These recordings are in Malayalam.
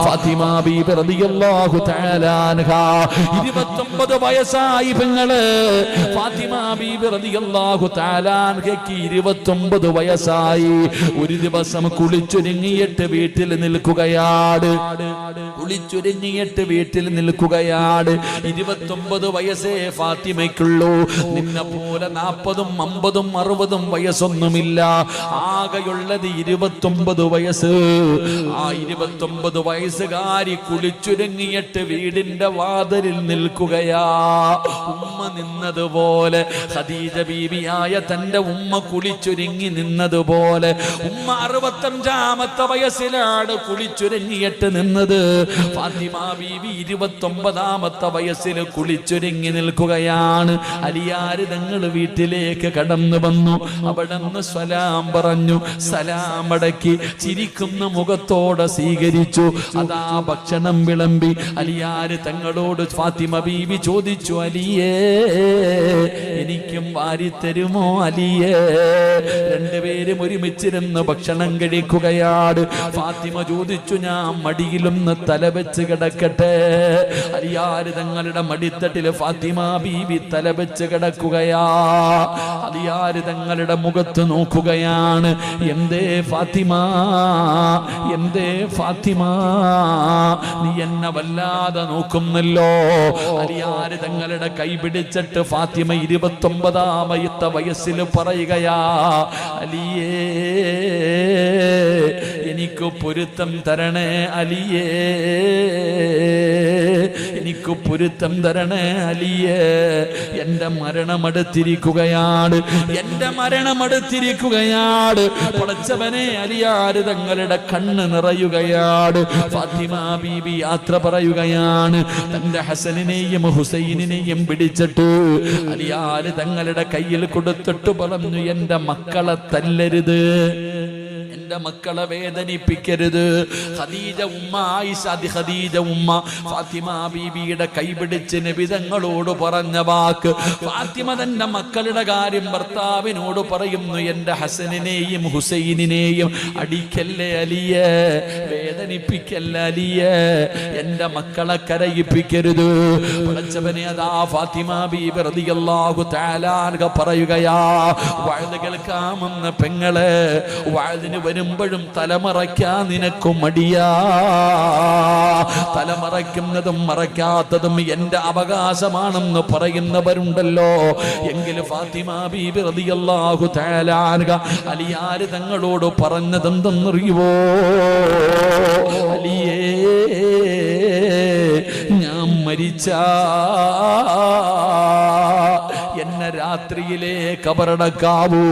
ഫാത്തിമ ബീബി റളിയല്ലാഹു തആല അൻഹ 29 വയസ്സായി പെങ്ങള്. ഫാത്തിമ ബീബി റളിയല്ലാഹു തആല അൻഹയ്ക്ക് 29 വയസ്സായി. ഒരു ദിവസം കുളിച്ചൊരുങ്ങിയിട്ട് വീട്ടിൽ നിൽക്കുകയാണ്. 29 വയസ്സേ ഫാത്തിമയ്ക്കുള്ളൂ. നിന്നെ പോലെ 40ഉം 50ഉം 60ഉം വയസ്സൊന്നുമില്ല. ആകെയുള്ളത് 29 വയസ്സ്. ആ 29 വയസ്സുകാരി കുളിച്ചൊരുങ്ങിയിട്ട് വീടിന്റെ വാതിലിൽ നിൽക്കുകയാ. ഉമ്മ നിന്നതുപോലെ, ഖദീജ ബീവിയായ തന്റെ ഉമ്മ കുളിച്ചൊരുങ്ങി നിന്നതുപോലെ ഉമ്മ 65ാമത്തെ വയസ്സിലാണ് കുളിച്ചൊരുങ്ങിയിട്ട് നിന്നത്. ഫാത്തിമ ബീവി 29ാമത്തെ വയസ്സിൽ കുളിച്ചൊരുങ്ങി നിൽക്കുകയാണ്. അലിയാര് തങ്ങൾ വീട്ടിലേക്ക് കടന്നു വന്നു. അവിടെ നിന്ന് സലാം പറഞ്ഞു. സലാം അടക്കി ചിരിക്കുന്ന മുഖത്തോടെ സ്വീകരിച്ചു. അതാ ഭക്ഷണം വിളമ്പി. അലിയാര് തങ്ങളോട് ഫാത്തിമ ബീവി ചോദിച്ചു, അലിയേ എനിക്കും വാരിത്തരുമോ അലിയേ? രണ്ടുപേരും ഒരുമിച്ചിരുന്ന് ഭക്ഷണം കഴിക്കുകയാണ്. ഫാത്തിമ ചോദിച്ചു, ഞാൻ മടിയിലൊന്ന് തലവെച്ച് കിടക്കട്ടെ? അലിയാര് തങ്ങളുടെ മടിത്തട്ടില് ഫാത്തിമ ബീവി തലവെച്ച് കിടക്കുകയാ. അലിയാര് തങ്ങളുടെ മുഖത്ത് നോക്കുകയാണ്. എന്തേ ഫാത്തിമ, എന്തേ ഫാത്തിമ, നീ എന്നെ വല്ലാതെ നോക്കുന്നല്ലോ? അലിയാര് തങ്ങളുടെ കൈ പിടിച്ചിട്ട് ഫാത്തിമ 29ാമത്തെ വയസ്സിൽ പറയുകയാ, അലിയേ എനിക്ക് പൊരുത്തം തരണേ അലിയേ, എനിക്ക് പൊരുത്തം തരണേ അലിയേ. എന്റെ മരണമടുത്തിരിക്കുകയാണ്, എന്റെ മരണമടുത്തിരിക്കുകയാണ്. പടച്ചവനെ, അലിയാര് തങ്ങളുടെ കണ്ണ് നിറയുകയാണ്. ഫാത്തിമ ബീബി യാത്ര പറയുകയാണ്. തന്റെ ഹസനിനെയും ഹുസൈനിനെയും പിടിച്ചിട്ട് അലിയാര് തങ്ങളുടെ കയ്യിൽ കൊടുത്തിട്ട് പറഞ്ഞു, എന്റെ മക്കളെ തല്ലരുത്, എന്റെ മക്കളെ വേദനിപ്പിക്കരുത്. ഖദീജ ഉമ്മ, ആയിഷ ഖദീജ ഉമ്മ ഫാത്തിമ ബീബിയുടെ കൈപിടിച്ച് നബി തങ്ങളോട് പറഞ്ഞ വാക്ക്. ഫാത്തിമ തന്റെ മക്കളുടെ കാര്യം ഭർത്താവിനോട് പറയുന്നു, എന്റെ ഹസനിനെയും ഹുസൈനിനെയും അടിക്കല്ലേ അലിയേ, വേദനിപ്പിക്കല്ല അലിയേ, എന്റെ മക്കളെ കരയിപ്പിക്കരുത്. പടച്ചവനെ, അതാ ഫാത്തിമ ബീബി റളിയല്ലാഹു തആല അൻഹ പറയുകയാ, വഅദ് കേൾക്കാമെന്ന പെങ്ങളെ, വഅദിന് വരുമ്പോഴും തലമറയ്ക്കാൻ നിനക്ക് മടിയാ. തലമറയ്ക്കുന്നതും മറയ്ക്കാത്തതും എന്റെ അവകാശമാണെന്ന് പറയുന്നവരുണ്ടല്ലോ. എങ്കിൽ ഫാത്തിമ ബീബി റളിയല്ലാഹു തആല അൻഹ അലിയാര് തങ്ങളോട് പറഞ്ഞതെന്തെന്നറിയുവോ? അലിയേ, ഞാൻ മരിച്ചാ എന്നെ രാത്രിയിലെ കബറടക്കാവൂ,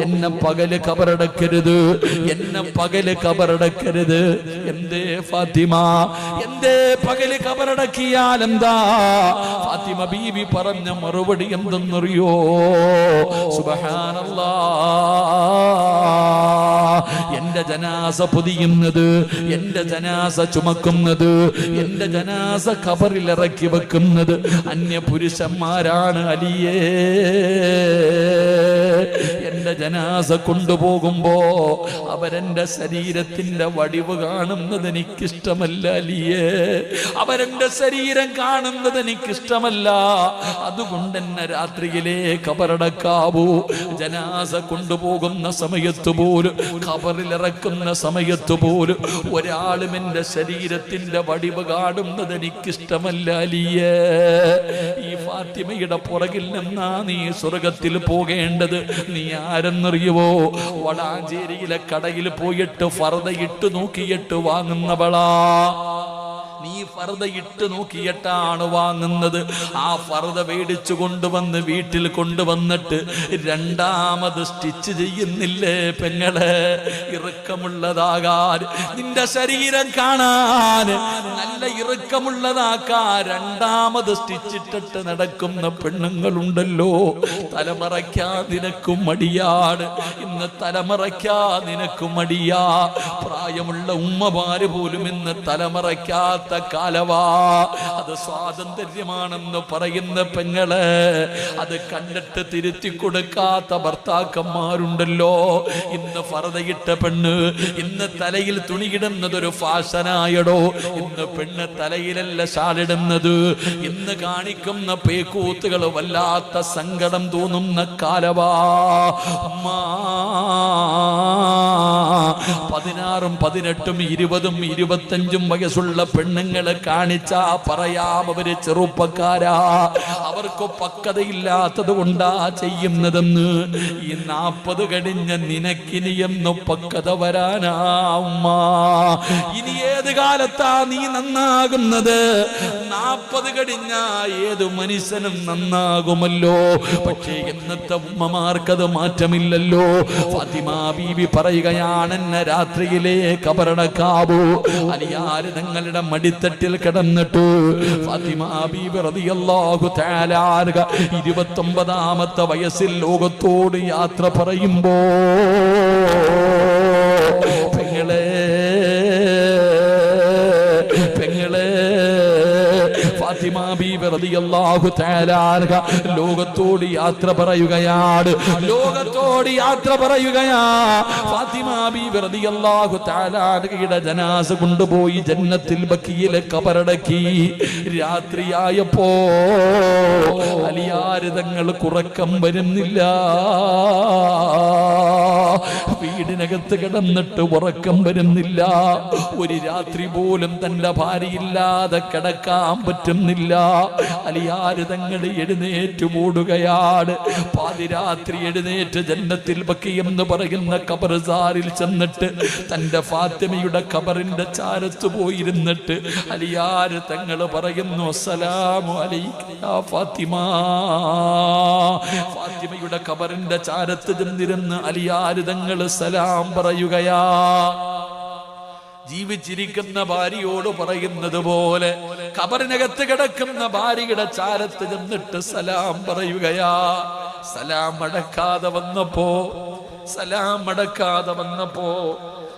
എന്നെ പകല് കബറടക്കരുത്, എന്നെ പകല് കബറടക്കരുത്. എന്തേ ഫാത്തിമ, എന്തേ പകല് കബറടക്കിയാൽ എന്താ? ഫാത്തിമ ബീവി പറഞ്ഞ മറുപടി എന്തെന്നറിയോ? സുബ്ഹാനല്ലാഹ്, എന്റെ ജനാസ പൊതിയുന്നത്, എന്റെ ജനാസ ചുമക്കുന്നത്, എന്റെ ജനാസ ഖബറിൽ ഇറക്കി വെക്കുന്നത് അന്യ പുരുഷന്മാരാണ് അലിയേ. എന്റെ ജനാസ കൊണ്ടുപോകുമ്പോ അവരെന്റെ ശരീരത്തിന്റെ വടിവ് കാണുന്നത് എനിക്കിഷ്ടമല്ല അലിയേ, അവരെന്റെ ശരീരം കാണുന്നത് എനിക്കിഷ്ടമല്ല. അതുകൊണ്ട് എന്നെ രാത്രിയിലെ ഖബറടക്കാവൂ. ജനാസ കൊണ്ടുപോകുന്ന സമയത്ത് പോലും, ഖബറിലിറക്കുന്ന സമയത്ത് പോലും ഒരാളും എന്റെ ശരീരത്തിന്റെ വടിവ് കാണുന്നത് എനിക്കിഷ്ടമല്ല അലിയേ. ഈ ഫാത്തിമയുടെ പുറകിൽ നിന്നാ നീ സ്വർഗത്തിൽ പോകേണ്ടത്. നീ ആരെന്നറിയുവോ? വളാഞ്ചേരിയിലെ കടയിൽ പോയിട്ട് ഫർദ ഇട്ട് നോക്കിയിട്ട് വാങ്ങുന്നവളാ. നീ ഫർദ ഇട്ട് നോക്കിയിട്ടാണ് വാങ്ങുന്നത്. ആ ഫർദ മേടിച്ചു കൊണ്ടുവന്ന് വീട്ടിൽ കൊണ്ടുവന്നിട്ട് രണ്ടാമത് സ്റ്റിച്ച് ചെയ്യുന്നില്ലേ പെങ്ങളെ? ഇറുക്കമുള്ളതാകാൻ, നിന്റെ ശരീരം കാണാൻ നല്ല ഇറുക്കമുള്ളതാക്കാൻ രണ്ടാമത് സ്റ്റിച്ചിട്ടിട്ട് നടക്കുന്ന പെണ്ണുങ്ങളുണ്ടല്ലോ. തലമറയ്ക്കാൻ നിനക്കും മടിയാണ്. ഇന്ന് തലമറയ്ക്കാൻ നിനക്കും മടിയാ. പ്രായമുള്ള ഉമ്മമാര് പോലും ഇന്ന് തലമറയ്ക്കാത്ത കൊടുക്കാത്ത കാലവാ. അത് സ്വാതന്ത്ര്യമാണെന്ന് പറയുന്ന പെങ്ങള്, അത് കണ്ടിട്ട് തിരുത്തി കൊടുക്കാത്ത ഭർത്താക്കന്മാരുണ്ടല്ലോ. ഇന്ന് ഫർദയിട്ട പെണ്ണ്, ഇന്ന് തലയിൽ തുണിയിടുന്നതൊരു ഫാഷനായടോ. ഇന്ന് പെണ്ണ് തലയിലല്ല ഷാളിടുന്നത്. ഇന്ന് കാണിക്കുന്ന പേക്കൂത്തുകൾ വല്ലാത്ത സങ്കടം തോന്നുന്ന കാലവാ. 16, 18, 20, 25 വയസ്സുള്ള പെണ്ണുങ്ങള് കാണിച്ചാ പറയാം അവര് ചെറുപ്പക്കാരാ, അവർക്ക് പക്വതയില്ലാത്തത് കൊണ്ടാ ചെയ്യുന്നതെന്ന്. ഈ 40 കഴിഞ്ഞ നിനക്കിനിയെന്ന് പക്വത വരാനാ ഉമ്മ. ഇനി ഏത് കാലത്താ നീ നന്നാകുന്നത്? 40 കഴിഞ്ഞ ഏത് മനുഷ്യനും നന്നാകുമല്ലോ. പക്ഷേ ഇന്നത്തെ ഉമ്മമാർക്കത് മാറ്റമില്ലല്ലോ. ഫാത്തിമ ബീവി പറയുകയാണ്, എന്നെ രാത്രിയിലെ കബറടക്കാവൂ. അലിയാര് തങ്ങളുടെ മടിത്തട്ടിൽ കിടന്നിട്ട് ഫാത്തിമ ബീവി റളിയല്ലാഹു തആല അൻഹ 29ാമത്തെ വയസ്സിൽ ലോകത്തോട് യാത്ര പറയുമ്പോ പെങ്ങളെ ഫാത്തിമ ബീവി റളിയല്ലാഹു തആല അൻഹ ലോകത്തോട് യാത്ര പറയുകയാണ്. ഫാത്തിമ ബീവി റളിയല്ലാഹു തആല അൻഹയുടെ ജനാസ കൊണ്ടുപോയി ജന്നത്തിൽ ബഖീയിലെ ഖബറടക്കി. രാത്രിയായപ്പോ അലിയാർ തങ്ങൾക്ക് ഉറക്കം വരുന്നില്ല. വീടിനകത്ത് കിടന്നിട്ട് ഉറക്കം വരുന്നില്ല. ഒരു രാത്രി പോലും തന്റെ ഭാര്യയില്ലാതെ കിടക്കാൻ പറ്റുന്നില്ല. അലിയാര് തങ്ങൾ എഴുന്നേറ്റ് ഓടുകയാണ്. പാതിരാത്രി എഴുന്നേറ്റ് ജന്നത്തിൽ ബഖീ എന്ന് പറയുന്ന ഖബർസാറിൽ ചെന്നിട്ട് തന്റെ ഫാത്തിമയുടെ ഖബറിന്റെ ചാരത്ത് പോയിരുന്നിട്ട് അലിയാര് തങ്ങൾ പറയുന്നു, അസ്സലാമു അലൈക യാ ഫാത്തിമ. ഫാത്തിമയുടെ ഖബറിന്റെ ചാരത്ത് ചെന്നിരുന്ന് അലിയാര് തങ്ങൾ സലാം പറയുകയാ. ജീവിച്ചിരിക്കുന്ന ഭാര്യയോട് പറയുന്നത് പോലെ ഖബറിനകത്ത് കിടക്കുന്ന ഭാര്യയുടെ ചാരത്ത് ചെന്നിട്ട് സലാം പറയുകയാ. സലാം അടക്കാതെ വന്നപ്പോ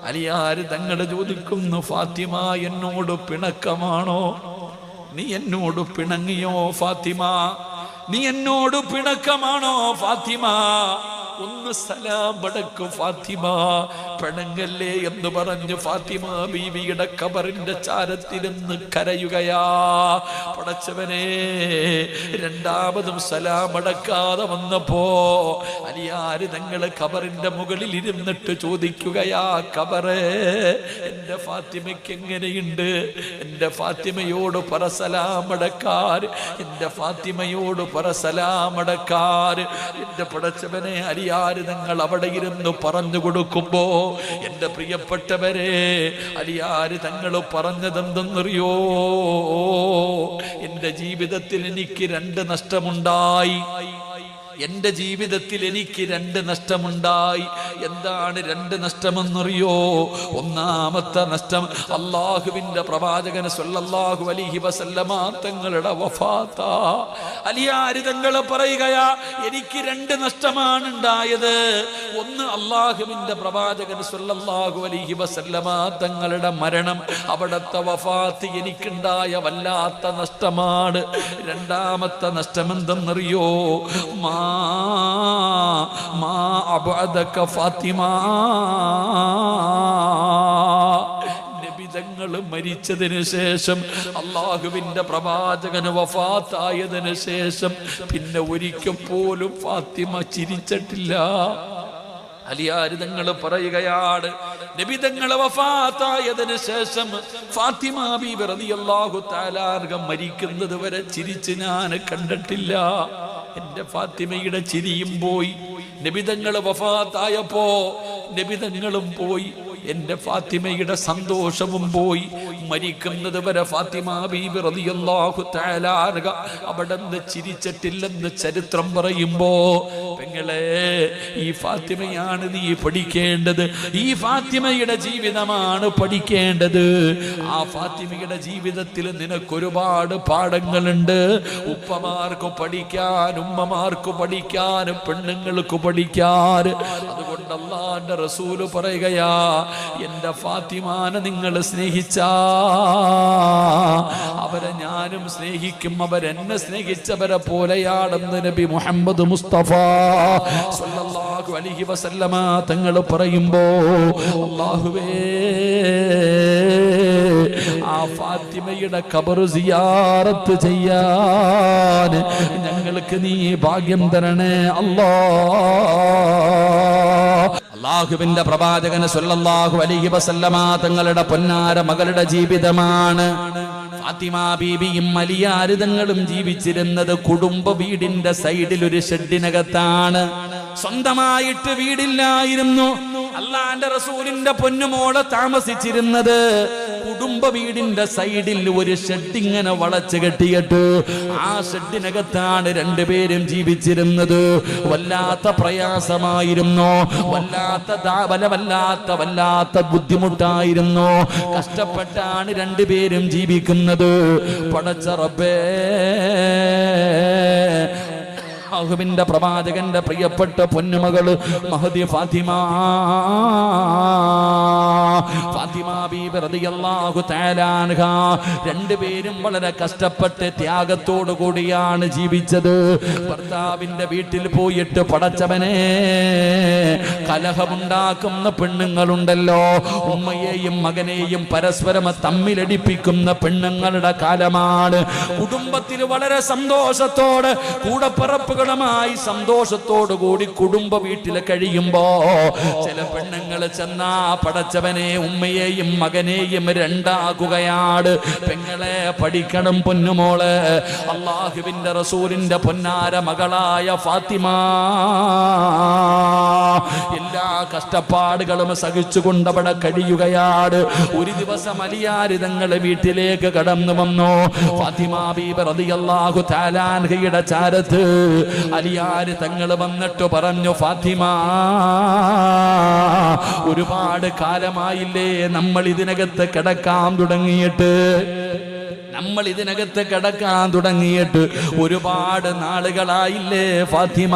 അലിയാര് തങ്ങള് ചോദിക്കുന്നു, ഫാത്തിമ എന്നോട് പിണക്കമാണോ? നീ എന്നോട് പിണങ്ങിയോ ഫാത്തിമ? നീ എന്നോട് പിണക്കമാണോ ഫാത്തിമ? ഒന്ന് സലാം അടക്കു ഫാത്തിമ, പിണങ്ങല്ലേ എന്ന് പറഞ്ഞു ഫാത്തിമ ബീവിയുടെ ഖബറിന്റെ ചാരത്തിരുന്ന് കരയുകയാ. പടച്ചവനെ, രണ്ടാമതും സലാം അടക്കാതെ വന്നപ്പോ അലിയാര് തങ്ങള് ഖബറിന്റെ മുകളിൽ ഇരുന്നിട്ട് ചോദിക്കുകയാ, ഖബറേ എന്റെ ഫാത്തിമയ്ക്ക് എങ്ങനെയുണ്ട്? എന്റെ ഫാത്തിമയോട് പറ സലാം അടക്കാർ, എന്റെ ഫാത്തിമയോട് പറ സലാം അടക്കാർ. എന്റെ പടച്ചവനെ, അലിയാര് തങ്ങൾ അവിടെ ഇരുന്ന് പറഞ്ഞു കൊടുക്കുമ്പോ എന്റെ പ്രിയപ്പെട്ടവരെ, അലിയാര് തങ്ങൾ പറഞ്ഞതെന്തെന്നറിയോ? എന്റെ ജീവിതത്തിൽ എനിക്ക് 2 നഷ്ടമുണ്ടായി. എന്റെ ജീവിതത്തിൽ എനിക്ക് 2 നഷ്ടമുണ്ടായി. എന്താണ് 2 നഷ്ടമെന്നറിയോ? ഒന്നാമത്തെ നഷ്ടം അള്ളാഹുവിന്റെ പ്രവാചകൻ സ്വല്ലല്ലാഹു അലൈഹി വസല്ലമ തങ്ങളുടെ വഫാത്താ. അലിയാര് തങ്ങൾ പറയുകയാ, എനിക്ക് 2 നഷ്ടമാണ് ഉണ്ടായത്. ഒന്ന്, അള്ളാഹുവിന്റെ പ്രവാചകൻ സ്വല്ലല്ലാഹു അലൈഹി വസല്ലമ തങ്ങളുടെ മരണം, അവിടത്തെ വഫാത്ത് എനിക്കുണ്ടായ വല്ലാത്ത നഷ്ടമാണ്. രണ്ടാമത്തെ നഷ്ടം എന്തെന്നറിയോ? ഫാത്തിമ, നബിതങ്ങൾ മരിച്ചതിന് ശേഷം, അള്ളാഹുവിന്റെ പ്രവാചകന് വഫാത്തായതിനു ശേഷം പിന്നെ ഒരിക്കൽ പോലും ഫാത്തിമ ചിരിച്ചിട്ടില്ല. അലിയാര് തങ്ങൾ പറയുകയാണ്, നബി തങ്ങൾ വഫാത്തായതിനു ശേഷം ഫാത്തിമ ബീവി റളിയല്ലാഹു തആല അൻഹ മരിക്കുന്നത് വരെ ചിരിച്ച് ഞാൻ കണ്ടിട്ടില്ല. എന്റെ ഫാത്തിമയുടെ ചിരിയും പോയി. നബി തങ്ങൾ വഫാത്തായപ്പോ നബി തങ്ങളും പോയി, എന്റെ ഫാത്തിമയുടെ സന്തോഷവും പോയി. മരിക്കുന്നത് വരെ ഫാത്തിമ ബീബി റളിയല്ലാഹു തആല അൻഹ അവിടുന്ന് ചിരിച്ചിട്ടില്ലെന്ന് ചരിത്രം പറയുമ്പോ, പെങ്ങളെ, ഈ ഫാത്തിമയാണ് നീ പഠിക്കേണ്ടത്. ഈ ഫാത്തിമയുടെ ജീവിതമാണ് പഠിക്കേണ്ടത്. ആ ഫാത്തിമയുടെ ജീവിതത്തിൽ നിനക്കൊരുപാട് പാഠങ്ങളുണ്ട്. ഉപ്പമാർക്ക് പഠിക്കാൻ, ഉമ്മമാർക്ക് പഠിക്കാൻ, പെണ്ണുങ്ങൾക്ക് പഠിക്കാൻ. അതുകൊണ്ട് അല്ലാഹുവിന്റെ റസൂല് പറയുകയാ, എന്റെ ഫാത്തിമാനെ നിങ്ങൾ സ്നേഹിച്ച അവരെ ഞാനും സ്നേഹിക്കും, അവരെന്നെ സ്നേഹിച്ചവരെ പോലെയാണെന്ന് നബി മുഹമ്മദ് മുസ്തഫ സല്ലല്ലാഹു അലൈഹി വസല്ലമ തങ്ങൾ പറയുമ്പോ അല്ലാഹുവേ ആ ഫാത്തിമയുടെ ഖബർ സിയാറത്ത് ചെയ്യാൻ ഞങ്ങൾക്ക് നീ ഭാഗ്യം തരണേ അല്ലാഹ്. അല്ലാഹുവിന്റെ പ്രവാചകൻ സല്ലല്ലാഹു അലൈഹി വസല്ലമ തങ്ങളുടെ പൊന്നാര മകളുടെ ജീവിതമാണ്. ഫാത്തിമ ബീബിയും അലിയാര് തങ്ങളും ജീവിച്ചിരുന്നത് കുടുംബ വീടിന്റെ സൈഡിൽ ഒരു ഷെഡിനകത്താണ്. സ്വന്തമായിട്ട് വീടില്ലായിരുന്നു. അള്ളാന്റെ റസൂലിന്റെ പൊന്നുമോളെ താമസിച്ചിരുന്നത് കുടുംബ വീടിന്റെ സൈഡിൽ ഒരു ഷെഡ് ഇങ്ങനെ വളച്ചു കെട്ടിയിട്ട് ആ ഷെഡിനകത്താണ് രണ്ടുപേരും ജീവിച്ചിരുന്നത്. വല്ലാത്ത പ്രയാസമായിരുന്നു, വല്ലാത്ത ബുദ്ധിമുട്ടായിരുന്നു. കഷ്ടപ്പെട്ടാണ് രണ്ടുപേരും ജീവിക്കുന്നത്. പടച്ച റബ്ബേ, അല്ലാഹുവിന്റെ പ്രവാചകന്റെ പ്രിയപ്പെട്ട പൊന്നുമകള് മഹദി ഫാത്തിമ ബീബി റളിയല്ലാഹു തആല അൻഹാ രണ്ടുപേരും വളരെ കഷ്ടപ്പെട്ട് ത്യാഗത്തോടു കൂടിയാണ് ജീവിച്ചത്. ഭർത്താവിന്റെ വീട്ടിൽ പോയിട്ട് പടച്ചവനെ കലഹമുണ്ടാക്കുന്ന പെണ്ണുങ്ങളുണ്ടല്ലോ, ഉമ്മയെയും മകനെയും പരസ്പരം തമ്മിലടിപ്പിക്കുന്ന പെണ്ണുങ്ങളുടെ കാലമാണ്. കുടുംബത്തിൽ വളരെ സന്തോഷത്തോടെ കൂടപ്പിറപ്പുകളുമായി സന്തോഷത്തോടു കൂടി കുടുംബ വീട്ടിൽ കഴിയുമ്പോ ചില പെണ്ണുങ്ങൾ ചെന്നാ പടച്ചവനെ ഉമ്മയെയും മകനെയും രണ്ടാക്കുകയാണ്. പെങ്ങളെ പഠിക്കണം പൊന്നുമോളെ, അല്ലാഹുവിന്റെ റസൂലിന്റെ പൊന്നാര മകളായ ഫാത്തിമ എല്ലാ കഷ്ടപ്പാടുകളും സഹിച്ചുകൊണ്ട് അവിടെ കഴിയുകയാണ്. ഒരു ദിവസം അലിയാര് തങ്ങളെ വീട്ടിലേക്ക് കടന്നു വന്നു. ഫാത്തിമ ബീബി റളിയല്ലാഹു തആല അൻഹയുടെ ചാരത്ത് അലിയാര് തങ്ങൾ വന്നിട്ട് പറഞ്ഞു, ഫാത്തിമ ഒരുപാട് കാലമായില്ലേ നമ്മൾ ഇതിനകത്ത് കിടക്കാൻ തുടങ്ങിയിട്ട് ഒരുപാട് നാളുകളായില്ലേ ഫാത്തിമ,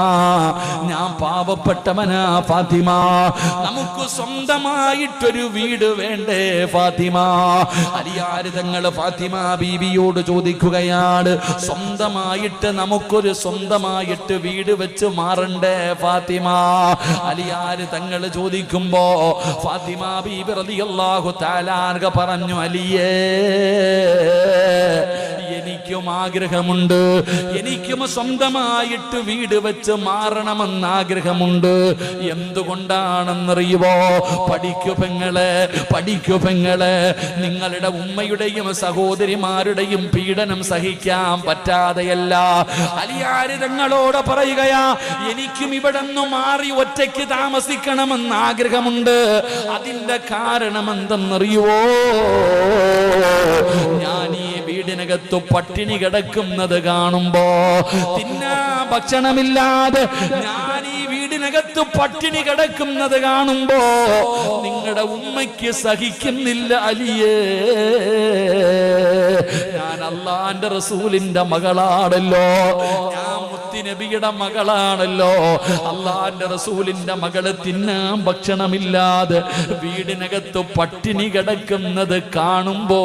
ഞാൻ പാവപ്പെട്ടവനാ ഫാത്തിമ, നമുക്ക് സ്വന്തമായിട്ടൊരു വീട് വേണ്ടേ ഫാത്തിമ. അലിയാര് തങ്ങൾ ഫാത്തിമ ബീവിയോട് ചോദിക്കുകയാണ്, സ്വന്തമായിട്ട് വീട് വെച്ച് മാറണ്ടേ ഫാത്തിമ? അലിയാര് തങ്ങൾ ചോദിക്കുമ്പോ ഫാത്തിമ ബീബി റളിയല്ലാഹു തആല അൻഹ പറഞ്ഞു, അലിയേ എനിക്കും ആഗ്രഹമുണ്ട്, എനിക്കും സ്വന്തമായിട്ട് വീട് വെച്ച് മാറണമെന്ന് ആഗ്രഹമുണ്ട്. എന്തുകൊണ്ടാണെന്നറിയുവോ? പഠിക്കു പെങ്ങളെ, നിങ്ങളുടെ ഉമ്മയുടെയും സഹോദരിമാരുടെയും പീഡനം സഹിക്കാൻ പറ്റാതെയല്ല അലിയാര് തങ്ങളോട് പറയുകയാ, എനിക്കും ഇവിടെ നിന്ന് മാറി ഒറ്റയ്ക്ക് താമസിക്കണമെന്ന് ആഗ്രഹമുണ്ട്. അതിന്റെ കാരണം എന്തെന്നറിയുവോ? ഞാൻ ഈ വീടിനകത്ത് പട്ടിണി കിടക്കുന്നത് കാണുമ്പോ, തിന്നാ ഭക്ഷണമില്ലാതെ ഞാൻ ഈ വീടിനകത്ത് പട്ടിണി കിടക്കുന്നത് കാണുമ്പോ നിങ്ങളുടെ ഉമ്മയ്ക്ക് സഹിക്കുന്നില്ല അലിയേ. ഞാൻ അല്ലാഹുവിന്റെ റസൂലിന്റെ മകളാണല്ലോ, ഞാൻ മുത്തുനബിയുടെ മകളാണല്ലോ. അല്ലാഹുവിന്റെ റസൂലിന്റെ മകള് തിന്നാൻ ഭക്ഷണമില്ലാതെ വീടിനകത്ത് പട്ടിണി കിടക്കുന്നത് കാണുമ്പോ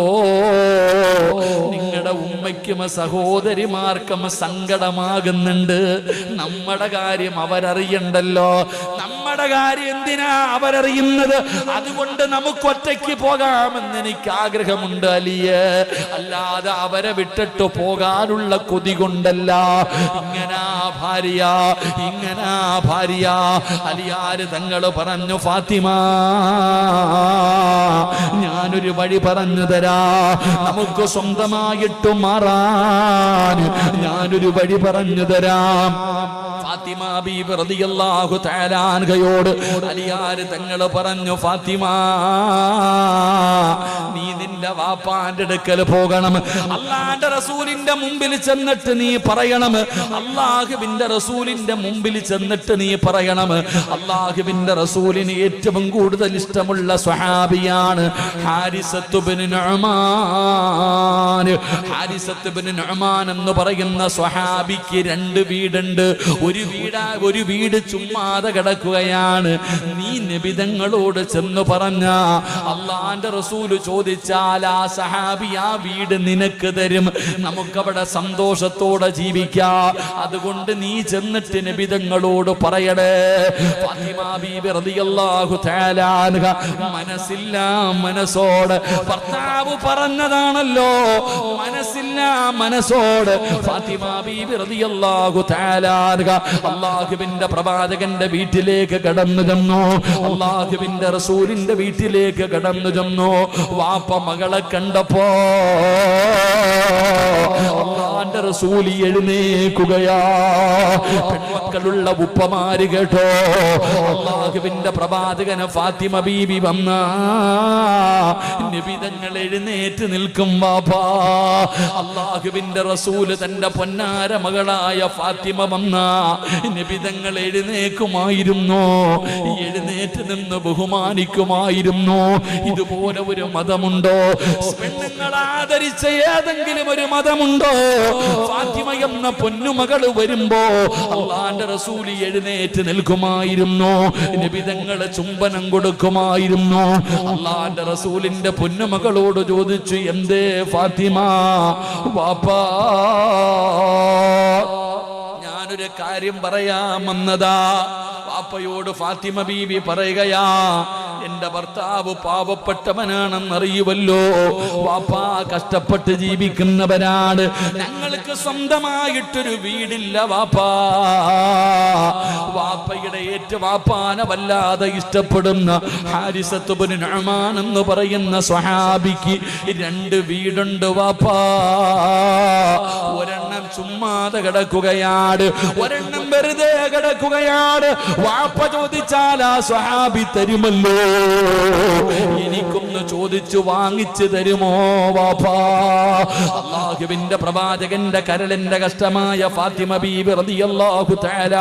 നിങ്ങളുടെ ഉമ്മയ്ക്കും സഹോദരിമാർക്കും സങ്കടമാകുന്നുണ്ട്. നമ്മുടെ കാര്യം അവരറിയണ്ടല്ലോ, നമ്മുടെ കാര്യം എന്തിനാ അവരറിയുന്നത്? അതുകൊണ്ട് നമുക്ക് ഒറ്റയ്ക്ക് പോകാമെന്ന് എനിക്ക് ആഗ്രഹമുണ്ട് അലിയേ, അല്ലാതെ അവരെ വിട്ടിട്ട് പോകാനുള്ള കൊതി കൊണ്ടല്ല. ഇങ്ങനാ ഭാര്യ അലിയാര് തങ്ങൾ പറഞ്ഞു, ഫാത്തിമ ഞാനൊരു വഴി പറഞ്ഞു തരാ, നമുക്ക് സ്വന്തമായിട്ട് മാറാൻ ഞാനൊരു വഴി പറഞ്ഞു തരാം. ഫാത്തിമ ബീബി റളിയല്ലാഹു തആല അൻഹയോട് അലിയാര് തങ്ങൾ പറഞ്ഞു, ഫാത്തിമ നീ നിന്റെ വാപ്പാന്റെ അടുക്കൽ പോകണം. അല്ലാഹുവിന്റെ റസൂലിന്റെ മുമ്പിൽ ചെന്നിട്ട് നീ പറയണം, അല്ലാഹുവിന്റെ റസൂലിന്റെ മുമ്പിൽ ചെന്നിട്ട് നീ പറയണം, അല്ലാഹുവിന്റെ റസൂലിന് ഏറ്റവും കൂടുതൽ ഇഷ്ടമുള്ള സ്വഹാബിയാണ് ഹാരിസത്ത് ഇബ്നു നുഅ്മാൻ. ഹാരിസത്ത് ഇബ്നു നുഅ്മാൻ എന്ന് പറയുന്ന സ്വഹാബിക്ക് രണ്ട് വീടുണ്ട്. ഒരു ഒരു വീട് ചുമ്മാതെ കിടക്കുകയാണ്. നീ നബിതങ്ങളോട് ചെന്ന് പറഞ്ഞ അള്ളാന്റെ റസൂല് ചോദിച്ചാൽ ആ സഹാബി ആ വീട് നിനക്ക് തരും. നമുക്കവിടെ സന്തോഷത്തോടെ ജീവിക്കാം. അതുകൊണ്ട് നീ ചെന്നിട്ട് നബിതങ്ങളോട് പറയടേ. ഫാത്തിമ ബീബി റളിയല്ലാഹു തആല അൻഹ മനസ്സില്ല മനസ്സോട് ഭർത്താവ് പറഞ്ഞതാണല്ലോ, മനസ്സില്ല മനസ്സോട് ഫാത്തിമ ബീബി റളിയല്ലാഹു തആല അൻഹ അല്ലാഹുവിന്റെ പ്രവാചകന്റെ വീട്ടിലേക്ക് കടന്നു ചെന്നു. അല്ലാഹുവിന്റെ റസൂലിന്റെ വീട്ടിലേക്ക് കടന്നു ചെന്നു. വാപ്പ മകളെ കണ്ടപ്പോ അല്ലാഹുവിന്റെ റസൂൽ എഴുന്നേൽക്കുകയാ. പെൺമക്കളുള്ള ഉപ്പമാര് കേട്ടോ, അല്ലാഹുവിന്റെ പ്രവാചകന് ഫാത്തിമ ബീബി വന്ന നബിതങ്ങൾ എഴുന്നേറ്റ് നിൽക്കും. വാപ്പാ, അല്ലാഹുവിന്റെ റസൂല് തന്റെ പൊന്നാര മകളായ ഫാത്തിമ വന്ന നബിതങ്ങൾ എഴുന്നേക്കുമായിരുന്നു, എഴുന്നേറ്റ് നിന്ന് ബഹുമാനിക്കുമായിരുന്നു. ഇതുപോലെ ഒരു മതമുണ്ടോ? പെണ്ണുങ്ങൾ ആദരിച്ച ഏതെങ്കിലും ഒരു മതമുണ്ടോ? ഫാത്തിമ എന്ന പൊന്നുമകൾ വരുമ്പോ അല്ലാഹുവിന്റെ റസൂല് എഴുന്നേറ്റ് നിൽക്കുമായിരുന്നു, നബിതങ്ങളെ ചുംബനം കൊടുക്കുമായിരുന്നു. അല്ലാഹുവിന്റെ റസൂലിന്റെ പൊന്നുമകളോട് ചോദിച്ചു, എന്തേ ഫാത്തിമ? വാപ്പാ, ഞാനൊരു കാര്യം പറയാമെന്നതാ. വാപ്പയോട് ഫാത്തിമ ബീവി പറയുകയാ, എന്റെ ഭർത്താവ് പാവപ്പെട്ടവനാണെന്നറിയുമല്ലോ, വാപ്പ കഷ്ടപ്പെട്ട് ജീവിക്കുന്നവരാണ്, ഞങ്ങൾക്ക് സ്വന്തമായിട്ടൊരു വീടില്ല വാപ്പാ. വാപ്പയുടെ വാപ്പാനെ വല്ലാതെ ഇഷ്ടപ്പെടുന്ന ഹാരിസത്ത് ഇബ്നു നുഅ്മാൻ എന്ന് പറയുന്ന സ്വഹാബിക്ക് 2 വീടുണ്ട് വാപ്പാ. ഒരെണ്ണം ചുമ്മാതെ കിടക്കുകയാണ്, ഒരെണ്ണം വെറുതെ കിടക്കുകയാണ്. വാപ്പ ചോദിച്ചാൽ ആ സ്വഹാബി തരുമല്ലോ, എനിക്കൊന്ന് ചോദിച്ചു വാങ്ങിച്ചു തരുമോ വാപ്പാ? അല്ലാഹുവിന്റെ പ്രവാചകന്റെ കരളിന്റെ കഷ്ടമായ ഫാത്തിമ ബീബി റളിയല്ലാഹു തആല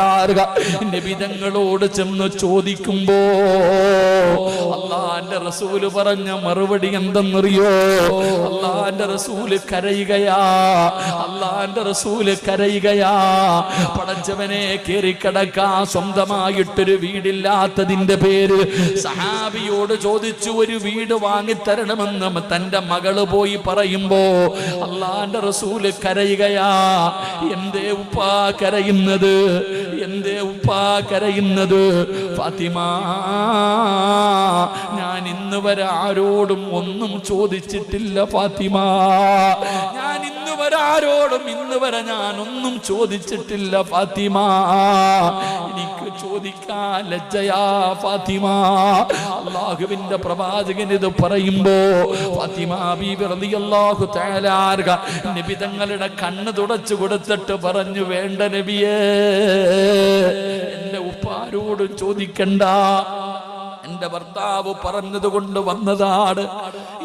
നബിതങ്ങളോട് ചെന്ന് ചോദിക്കുമ്പോ അല്ലാഹുവിന്റെ റസൂല് പറഞ്ഞ മറുപടി എന്തെന്നറിയോ? അല്ലാഹുവിന്റെ റസൂല് കരയുകയാ, അല്ലാഹുവിന്റെ റസൂല് കരയുകയാ. പടച്ചവനെ, കേറിക്കിടക്കാൻ സ്വന്തമായിട്ടൊരു വീടില്ലാത്തതിന്റെ പേര് സഹാബിയോട് ചോദിച്ചു ഒരു വീട് വാങ്ങിത്തരണമെന്ന് തന്റെ മകള് പോയി പറയുമ്പോ അല്ലാഹുവിന്റെ റസൂല് കരയുകയാ. എന്തേ ഉപ്പാ കരയുന്നത്? എന്തേ ഉപ്പാ കരയുന്നത്? ഫാത്തിമ, ഞാൻ ഇന്ന് വരെ ആരോടും ഒന്നും ചോദിച്ചിട്ടില്ല ഫാത്തിമ. ഞാൻ ഇന്ന് വരെ ആരോടും ഇന്ന് വരെ ഞാൻ ഒന്നും ചോദിച്ചിട്ടില്ല ഫാത്തിമ. എനിക്ക് ചോദിക്കാൻ ലജ്ജയാ ഫാത്തിമ. അല്ലാഹുവിന്റെ പ്രവാചകൻ ഇത് പറയുമ്പോ ഫാത്തിമ ബീബി റളിയല്ലാഹു തആല അൻഹ നബി തങ്ങളുടെ കണ്ണ് തുടച്ചു കൊടുത്തിട്ട് പറഞ്ഞു, വേണ്ട നബിയേ, എന്റെ ഉപ്പാരോടും ചോദിക്കണ്ട, എന്റെ ഭർത്താവ് പറഞ്ഞത് കൊണ്ട് വന്നതാണ്,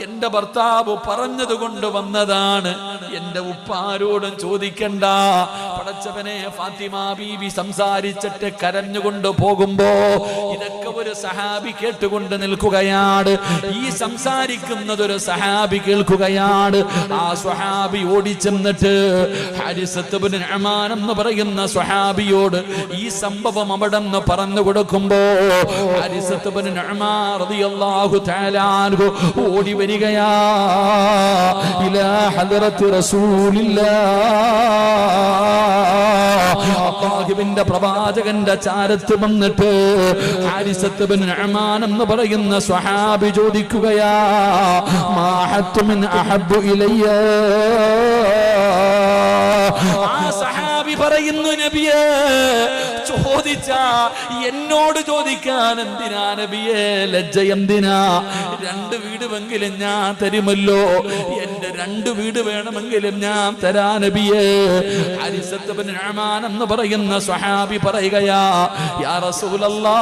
എന്റെ ഭർത്താവ് പറഞ്ഞത് കൊണ്ട് വന്നതാണ്, എന്റെ ഉപ്പാരോടും ചോദിക്കണ്ട. പടച്ചവനെ, ഫാത്തിമ ബീവി സംസാരിച്ചിട്ട് കരഞ്ഞുകൊണ്ട് പോകുമ്പോ ഇതൊക്കെ ഒരു സഹാബി കേട്ടുകൊണ്ട് നിൽക്കുകയാണ്. ഈ സംസാരിക്കുന്നത് ഒരു സഹാബി കേൾക്കുകയാണ്. ആ സ്വഹാബി ഓടിച്ചെന്നിട്ട് ഹാരിസത്ത് ഇബ്നു നുഅ്മാൻ എന്ന് പറയുന്ന സ്വഹാബിയോട് ഈ സംഭവം അവിടെ നിന്ന് പറഞ്ഞു കൊടുക്കുമ്പോ ഹാരിസത്ത് ഇബ്നു നുഅ്മാൻ റളിയല്ലാഹു തആല അൻഹു ഓടി വരികയാ. ഇലാ ഹദ്റത്തി അല്ലാഹുവിന്റെ പ്രവാചകന്റെ ചാരത്ത് വന്നിട്ട് ഹാരിസത്ത് ഇബ്നു നുഅ്മാൻ എന്ന് പറയുന്ന സ്വഹാബി ചോദിക്കുകയാ, മാ ഹത്തു മിൻ അഹബ്ബു ഇലയ്യ. ആ സഹാബി പറയുന്നു, നബിയേ, ചോദിച്ച എന്നോട് ചോദിക്കാൻ എന്തിനാ നബിയേ? ലജ്ജ എന്തിനാ? 2 വീടുമെങ്കിലും ഞാൻ തരുമല്ലോ, എന്റെ 2 വീട് വേണമെങ്കിലും ഞാൻ തരാ നബിയേ. ഹാരിസത്ത് ഇബ്നു നുഅ്മാൻ എന്ന് പറയുന്ന സ്വഹാബി പറയുകയാ, യാ റസൂലല്ലാഹ്,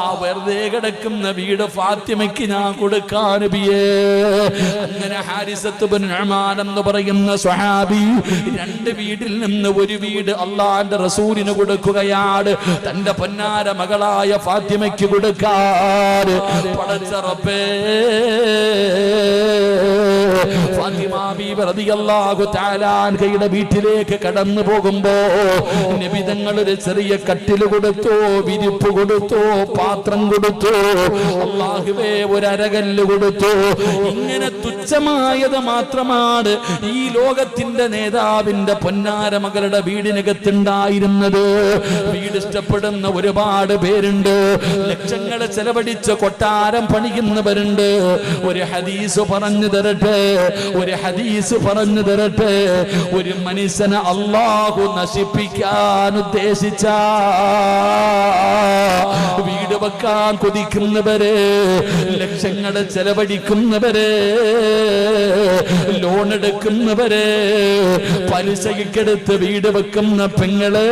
ആ വെറുതെ കിടക്കുന്ന വീട് ഫാത്തിമയ്ക്ക് ഞാൻ കൊടുക്കാൻ നബിയേ. അങ്ങനെ ഹാരിസത്ത് ഇബ്നു നുഅ്മാൻ എന്ന് പറയുന്ന സ്വഹാബി 2 വീടിൽ നിന്ന് ഒരു വീട് അല്ലാഹുവിന്റെ റസൂലിന് കൊടുക്കുകയാണ്, തന്റെ പൊന്നാര മകളായ ഫാത്തിമയ്ക്ക് കൊടുക്കാൻ. പടച്ച റബ്ബേ, ഫാത്തിമ ഹബീബ് റളിയല്ലാഹു തആല അൻഹയുടെ വീട്ടിലേക്ക് കടന്നു പോകുമ്പോ നബി തങ്ങൾ ഒരു ചെറിയ കട്ടിൽ കൊടുത്തു, വിരിപ്പ് കൊടുത്തു, പാത്രം കൊടുത്തു, അല്ലാഹുവേ ഒരു അരകല്ല് കൊടുത്തു. ഇങ്ങനെ തുച്ഛമായത് മാത്രമാണ് ഈ ലോകത്തിന്റെ നേതാവിന്റെ പൊന്നാര മകളുടെ വീടിനകത്തുണ്ടായിരുന്നത്. വീട് ഇഷ്ടപ്പെടുന്ന ഒരുപാട് പേരുണ്ട്, ലക്ഷങ്ങൾ ചെലവഴിച്ച് കൊട്ടാരം പണിയുന്നവരുണ്ട്. ഒരു ഹദീസ് പറഞ്ഞു തരട്ടെ, ഒരു ഹദീസ് പറഞ്ഞു തരട്ടെ. ഒരു മനുഷ്യനെ അല്ലാഹു നശിപ്പിക്കാൻ ഉദ്ദേശിച്ച വീട് വെക്കാൻ കൊതിക്കുന്നവരെ, ലക്ഷങ്ങൾ ചെലവഴിക്കുന്നവരെ, ലോൺ എടുക്കുന്നവരെ, പലിശയ്ക്കെടുത്ത് വീട് വെക്കുന്ന പെങ്ങളെ,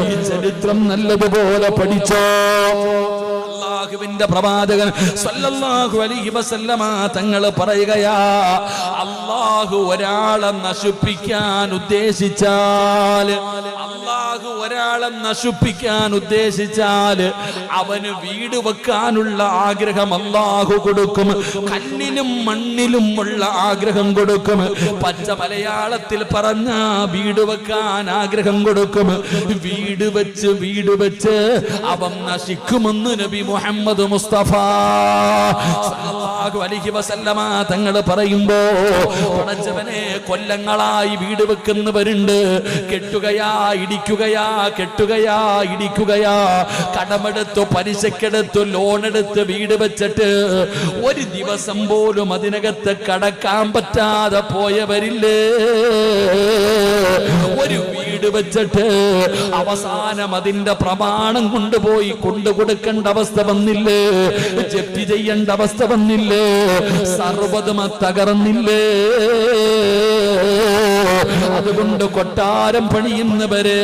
ഈ ചരിത്രം നല്ലതുപോലെ പഠിച്ചോ. അല്ലാഹുവിന്റെ പ്രവാചകൻ സല്ലല്ലാഹു അലൈഹി വസല്ലമ തങ്ങൾ പറയുകയാ, അല്ലാഹു ഒരാളെ നശിപ്പിക്കാൻ ഉദ്ദേശിച്ചാൽ, അല്ലാഹു ഒരാളെ നശിപ്പിക്കാൻ ഉദ്ദേശിച്ചാൽ അവന് വീട് വെക്കാനുള്ള ആഗ്രഹം അല്ലാഹു കൊടുക്കും. കല്ലിലും മണ്ണിലും ഉള്ള ആഗ്രഹം കൊടുക്കും. പച്ച മലയാളത്തിൽ പറഞ്ഞ വീട് വെക്കാൻ ആഗ്രഹം കൊടുക്കും. വീട് വെച്ച് അവൻ നശിക്കുമെന്ന് നബി മുഹമ്മദ് മുസ്തഫ സല്ലല്ലാഹു അലൈഹി വസല്ലമ തങ്ങൾ പറയുമ്പോ, പടച്ചവനെ കൊല്ലങ്ങളായി വീട് വെക്കുന്നവരുണ്ട്. കെട്ടുകയാ ഇടിക്കുകയാ, കെട്ടുകയാ ഇടിക്കുകയാ, കടമെടുത്തു, പലിശക്കെടുത്തു, ലോണെടുത്ത് വീട് വെച്ചിട്ട് ഒരു ദിവസം പോലും അതിനകത്ത് കടക്കാൻ പറ്റാതെ പോയവരില്ലേ? ഒരു വീട് വെച്ചിട്ട് അവസാനം അതിന്റെ പ്രമാണം കൊണ്ടുപോയി കൊണ്ടുകൊടുക്കേണ്ട അവസ്ഥ വന്നില്ലേ? ജപ്തി ചെയ്യേണ്ട അവസ്ഥ വന്നില്ലേ? സർവ്വതും തകർന്നില്ലേ? അതുകൊണ്ട് കൊട്ടാരം പണിയുന്നവരെ,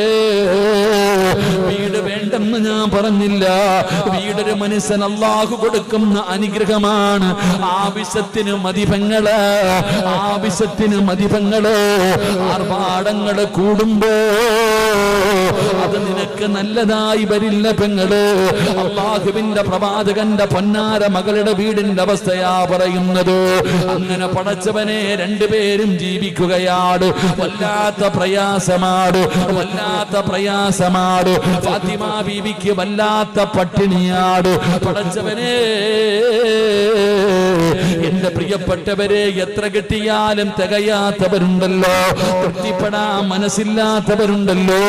വീട് വേണ്ടെന്ന് ഞാൻ പറഞ്ഞില്ല. വീടൊരു മനുഷ്യൻ അല്ലാഹു കൊടുക്കുന്ന അനുഗ്രഹമാണ്. ആവശ്യത്തിന് മതിപങ്ങള്, ആവശ്യത്തിന് മതിപങ്ങള്. ആർഭാടങ്ങള് കൂടുമ്പോ അത് നിനക്ക് നല്ലതായി വരില്ല പെങ്ങള്. അല്ലാഹുവിന്റെ പ്രവാചകന്റെ പൊന്നാര മകളുടെ വീടിന്റെ അവസ്ഥയാ പറയുന്നത്. അങ്ങനെ പടച്ചവനെ രണ്ടുപേരും ജീവിക്കുകയാണ്. വല്ലാത്ത പ്രയാസമാണ്, വല്ലാത്ത പ്രയാസമാണ്. ഫാത്തിമ ബീവിക്ക് വല്ലാത്ത പട്ടിണിയാണ്. പടച്ചവനെ, എന്റെ പ്രിയപ്പെട്ടവരെ, എത്ര കിട്ടിയാലും തികയാത്തവരുണ്ടല്ലോ, തൃപ്തിപ്പെടാൻ മനസ്സില്ലാത്തവരുണ്ടല്ലോ.